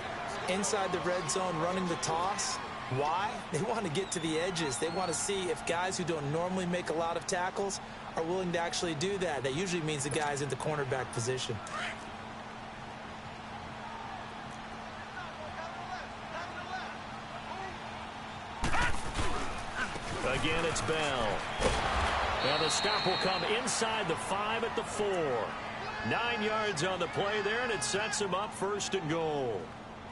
Inside the red zone running the toss. Why? They want to get to the edges. They want to see if guys who don't normally make a lot of tackles are willing to actually do that. That usually means the guy's in the cornerback position. Again, it's Bell. Now the stop will come inside the 5 at the 4. 9 yards on the play there, and it sets him up 1st and goal.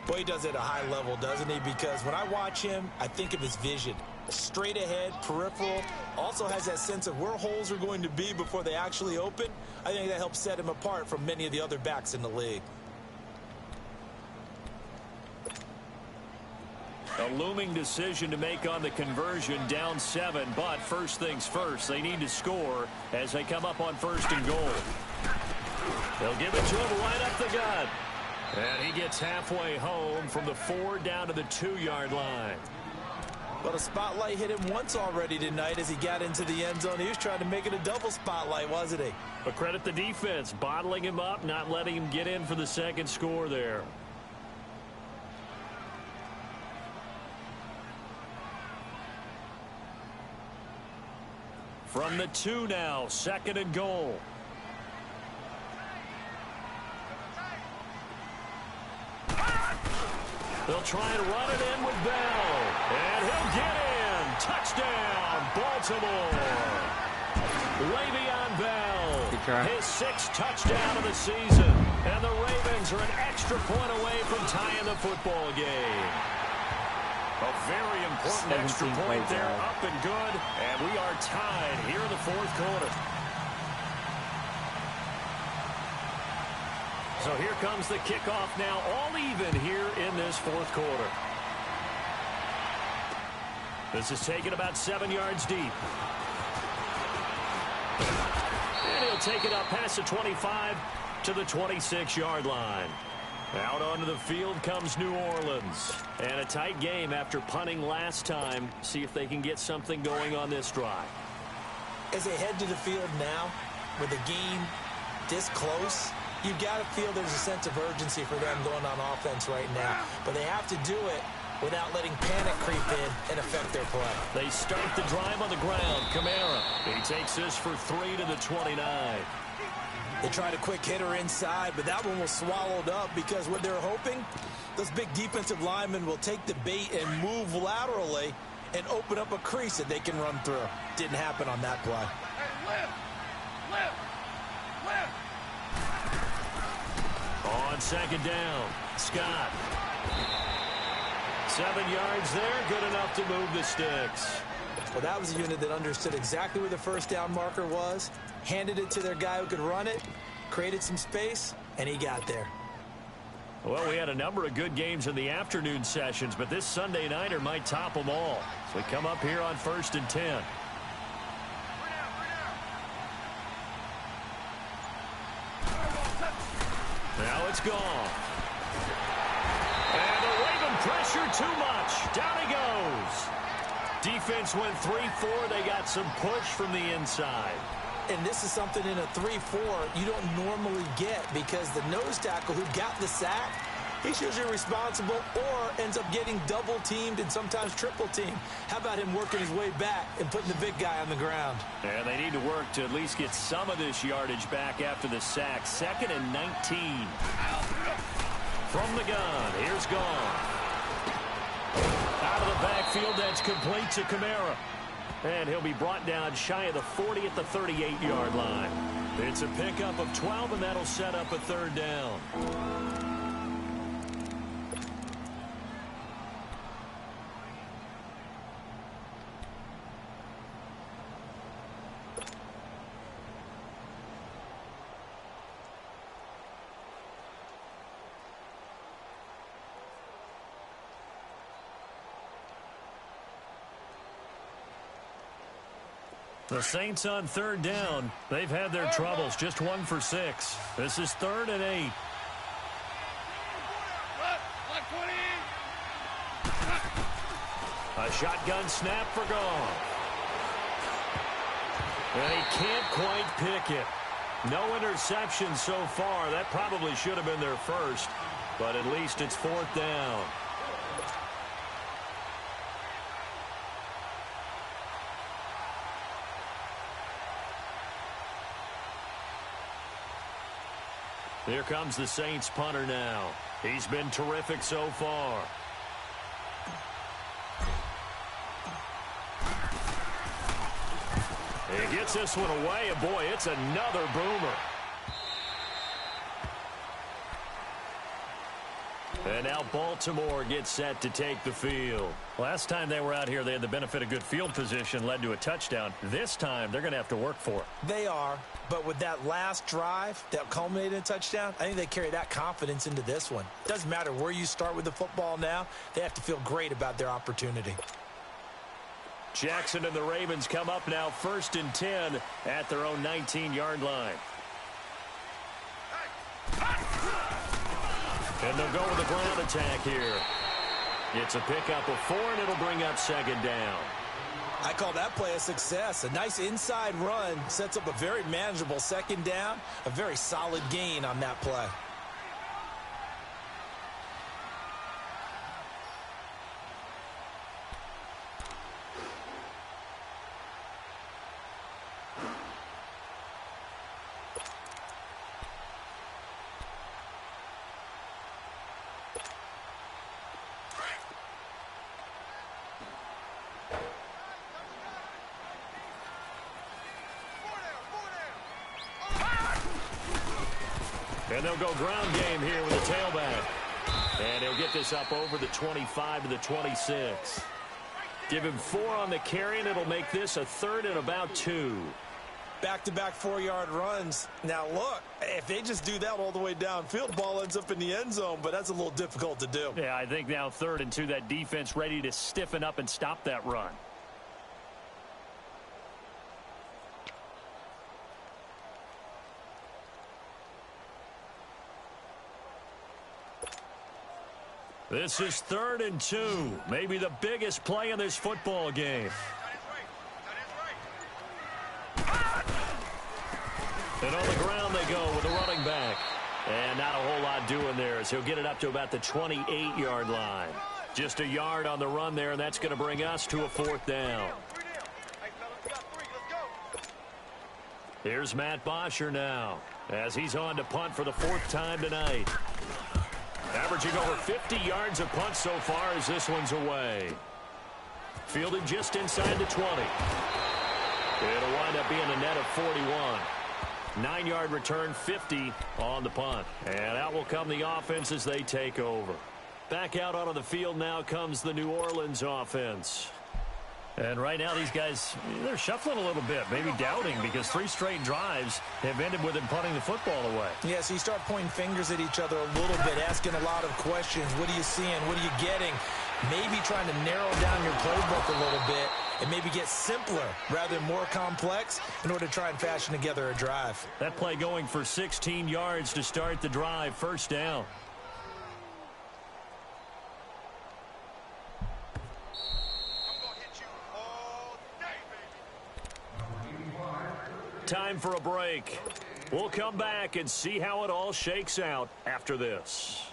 Boy, he does it at a high level, doesn't he? Because when I watch him, I think of his vision. Straight ahead, peripheral, also has that sense of where holes are going to be before they actually open. I think that helps set him apart from many of the other backs in the league. A looming decision to make on the conversion, down 7, but first things first, they need to score as they come up on 1st and goal. They'll give it to him right up the gut. And he gets halfway home from the 4 down to the 2-yard line. But a spotlight hit him once already tonight as he got into the end zone. He was trying to make it a double spotlight, wasn't he? But credit the defense, bottling him up, not letting him get in for the second score there. From the 2 now, 2nd and goal. They'll try and run it in with Bell. And he'll get in. Touchdown, Baltimore. Le'Veon Bell, his 6th touchdown of the season. And the Ravens are an extra point away from tying the football game. A very important extra point there, up and good. And we are tied here in the 4th quarter. So here comes the kickoff now, all even here in this 4th quarter. This is taken about 7 yards deep. And he'll take it up past the 25 to the 26-yard line. Out onto the field comes New Orleans. And a tight game after punting last time. See if they can get something going on this drive. As they head to the field now, with the game this close, you've got to feel there's a sense of urgency for them going on offense right now. But they have to do it without letting panic creep in and affect their play. They start the drive on the ground. Kamara, he takes this for 3 to the 29. They tried a quick hitter inside, but that one was swallowed up because what they're hoping, those big defensive linemen will take the bait and move laterally and open up a crease that they can run through. Didn't happen on that play. Hey, On 2nd down, Scott. 7 yards there, good enough to move the sticks. Well, that was a unit that understood exactly where the first down marker was, handed it to their guy who could run it, created some space, and he got there. Well, we had a number of good games in the afternoon sessions, but this Sunday nighter might top them all. So we come up here on 1st and 10. Now it's gone. And the Raven pressure too much. Down he goes. Defense went 3-4. They got some push from the inside. And this is something in a 3-4 you don't normally get because the nose tackle who got the sack, he's usually responsible or ends up getting double teamed and sometimes triple teamed. How about him working his way back and putting the big guy on the ground? And they need to work to at least get some of this yardage back after the sack. 2nd and 19. From the gun, here's Gone. Out of the backfield, that's complete to Kamara. And he'll be brought down shy of the 40 at the 38-yard line. It's a pickup of 12, and that'll set up a 3rd down. The Saints on third down. They've had their troubles. Just 1 for 6. This is 3rd and 8. A shotgun snap for Goff. And he can't quite pick it. No interception so far. That probably should have been their first. But at least it's 4th down. Here comes the Saints punter now. He's been terrific so far. He gets this one away, and boy, it's another boomer. And now Baltimore gets set to take the field. Last time they were out here, they had the benefit of good field position, led to a touchdown. This time, they're going to have to work for it. They are, but with that last drive that culminated in a touchdown, I think they carry that confidence into this one. Doesn't matter where you start with the football now, they have to feel great about their opportunity. Jackson and the Ravens come up now 1st and 10 at their own 19-yard line. And they'll go with a ground attack here. It's a pickup of 4, and it'll bring up 2nd down. I call that play a success. A nice inside run sets up a very manageable 2nd down. A very solid gain on that play. And they'll go ground game here with the tailback. And he'll get this up over the 25 to the 26. Give him 4 on the carry, and it'll make this a 3rd and about 2. Back-to-back 4-yard runs. Now, look, if they just do that all the way downfield, ball ends up in the end zone, but that's a little difficult to do. Yeah, I think now 3rd and 2, that defense ready to stiffen up and stop that run. This is 3rd and 2. Maybe the biggest play in this football game. And on the ground they go with the running back. And not a whole lot doing there as he'll get it up to about the 28-yard line. Just a yard on the run there, and that's going to bring us to a 4th down. Here's Matt Bosher now as he's on to punt for the 4th time tonight. Averaging over 50 yards a punt so far as this one's away. Fielded just inside the 20. It'll wind up being a net of 41. 9-yard return, 50 on the punt. And out will come the offense as they take over. Back out onto the field now comes the New Orleans offense. And right now these guys, they're shuffling a little bit, maybe doubting, because 3 straight drives have ended with them punting the football away. Yeah, so you start pointing fingers at each other a little bit, asking a lot of questions. What are you seeing? What are you getting? Maybe trying to narrow down your playbook a little bit and maybe get simpler rather than more complex in order to try and fashion together a drive. That play going for 16 yards to start the drive, 1st down. Time for a break. We'll come back and see how it all shakes out after this.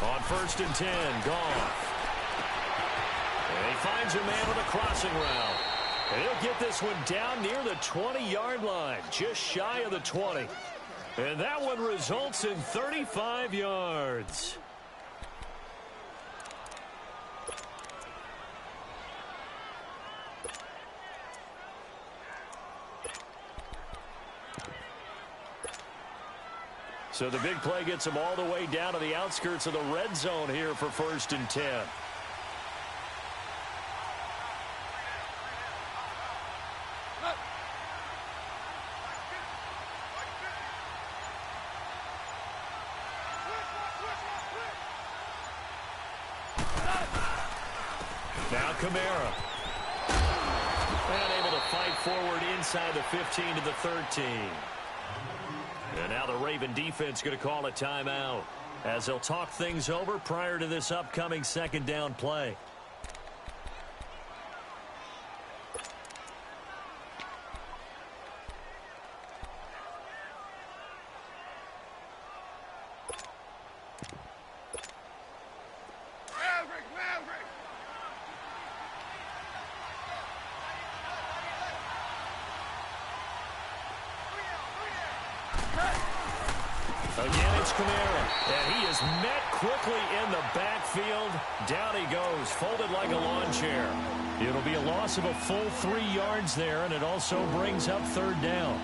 On 1st and 10, Goff. And he finds a man with a crossing route. And he'll get this one down near the 20-yard line, just shy of the 20. And that one results in 35 yards. So the big play gets him all the way down to the outskirts of the red zone here for 1st and 10. Now Kamara. And able to fight forward inside the 15 to the 13. And now the Raven defense going to call a timeout as they'll talk things over prior to this upcoming second down play. Again, it's Kamara, and he is met quickly in the backfield. Down he goes, folded like a lawn chair. It'll be a loss of a full 3 yards there, and it also brings up third down.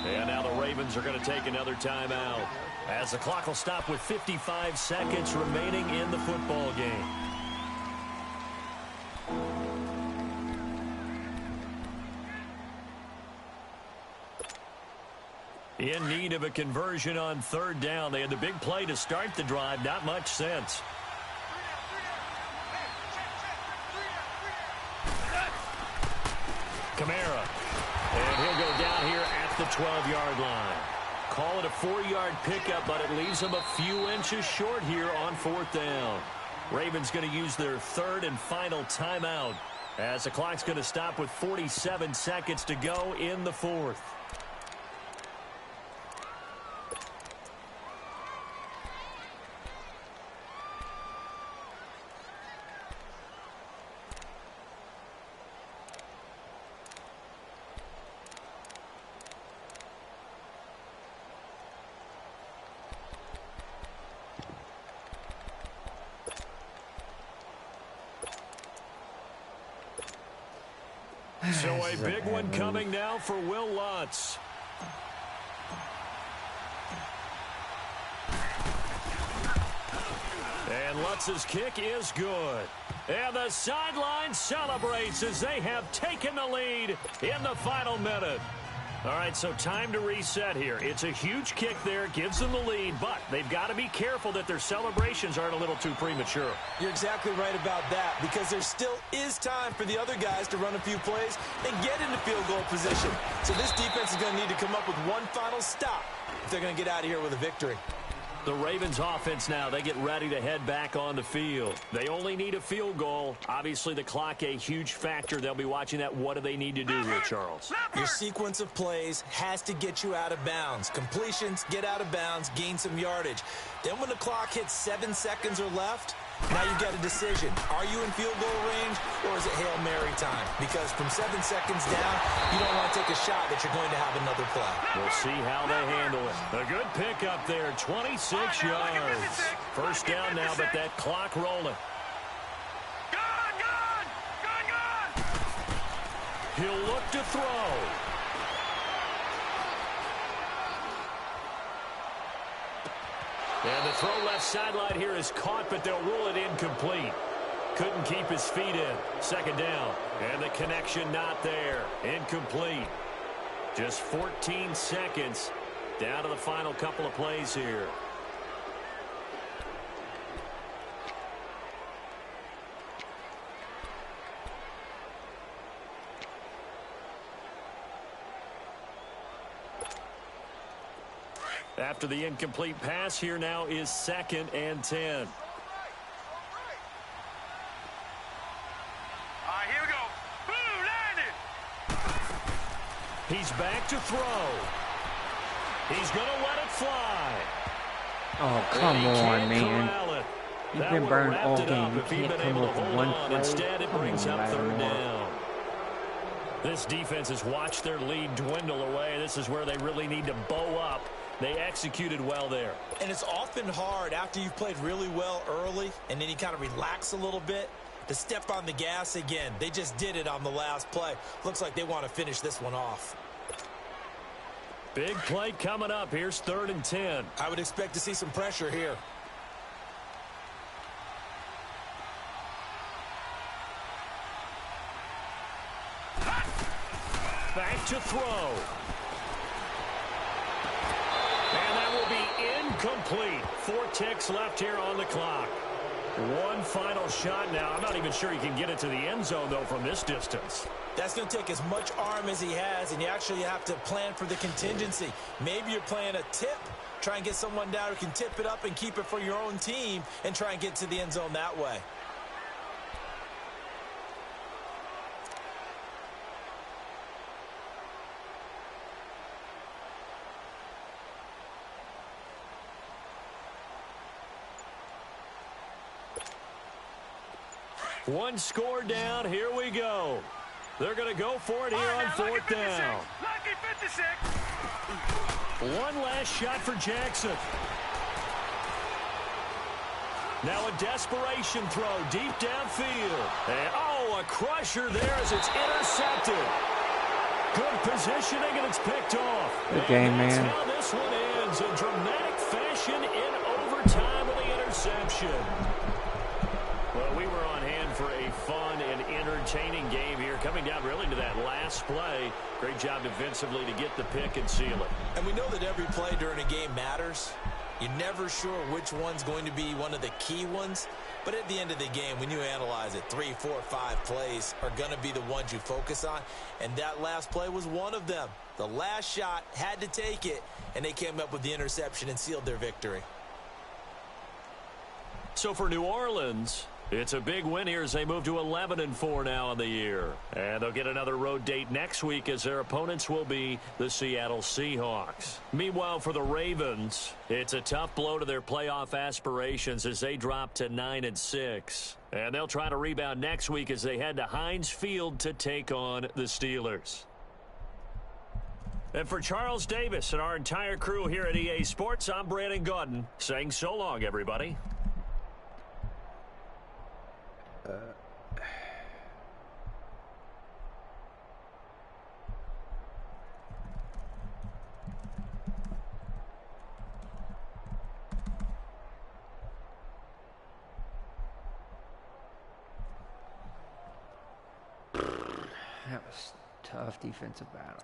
And now the Ravens are going to take another timeout as the clock will stop with 55 seconds remaining in the football game. In need of a conversion on third down. They had the big play to start the drive. Not much sense. Kamara. And he'll go down here at the 12-yard line. Call it a 4-yard pickup, but it leaves them a few inches short here on fourth down. Ravens going to use their third and final timeout as the clock's going to stop with 47 seconds to go in the fourth. So a big one coming now for Will Lutz. And Lutz's kick is good. And the sideline celebrates as they have taken the lead in the final minute. All right, so time to reset here. It's a huge kick there, gives them the lead, but they've got to be careful that their celebrations aren't a little too premature. You're exactly right about that, because there still is time for the other guys to run a few plays and get into field goal position. So this defense is going to need to come up with one final stop if they're going to get out of here with a victory. The Ravens offense now, they get ready to head back on the field. They only need a field goal. Obviously, the clock a huge factor. They'll be watching that. What do they need to do here, Charles? Your sequence of plays has to get you out of bounds. Completions, get out of bounds, gain some yardage. Then when the clock hits 7 seconds or left, now you've got a decision. Are you in field goal range, or is it Hail Mary time? Because from 7 seconds down, you don't want to take a shot that you're going to have another play. We'll see how they handle it. A good pickup there, 26 yards. First down now, but that clock rolling. He'll look to throw. And the throw left sideline here is caught, but they'll rule it incomplete. Couldn't keep his feet in. Second down. And the connection not there. Incomplete. Just 14 seconds down to the final couple of plays here. After the incomplete pass, here now is 2nd and 10. All right, here we go. Boom, landed. He's back to throw. He's going to let it fly. Oh, come on, man. You've been burned all game. You can't come up with one play. Instead, it brings up third down. down. This defense has watched their lead dwindle away. This is where they really need to bow up. They executed well there. And it's often hard after you've played really well early and then you kind of relax a little bit to step on the gas again. They just did it on the last play. Looks like they want to finish this one off. Big play coming up. Here's 3rd and 10. I would expect to see some pressure here. back to throw. And that will be incomplete. 4 ticks left here on the clock. One final shot now. I'm not even sure he can get it to the end zone, though, from this distance. That's going to take as much arm as he has, and you actually have to plan for the contingency. Maybe you're playing a tip. Try and get someone down who can tip it up and keep it for your own team and try and get to the end zone that way. One score down. Here we go. They're going to go for it here on 4th down. Lucky 56. One last shot for Jackson. Now a desperation throw deep downfield. And, a crusher there as it's intercepted. Good positioning, and it's picked off. Good game, and that's man. how this one ends. In dramatic fashion in overtime with the interception. Well, we were on hand for a fun and entertaining game here. Coming down really to that last play. Great job defensively to get the pick and seal it. And we know that every play during a game matters. You're never sure which one's going to be one of the key ones. But at the end of the game, when you analyze it, 3, 4, 5 plays are going to be the ones you focus on. And that last play was one of them. The last shot had to take it, and they came up with the interception and sealed their victory. So for New Orleans, it's a big win here as they move to 11-4 now in the year. And they'll get another road date next week as their opponents will be the Seattle Seahawks. Meanwhile, for the Ravens, it's a tough blow to their playoff aspirations as they drop to 9-6. And they'll try to rebound next week as they head to Heinz Field to take on the Steelers. And for Charles Davis and our entire crew here at EA Sports, I'm Brandon Gaudin saying so long, everybody. That was a tough defensive battle.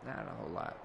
Not a whole lot.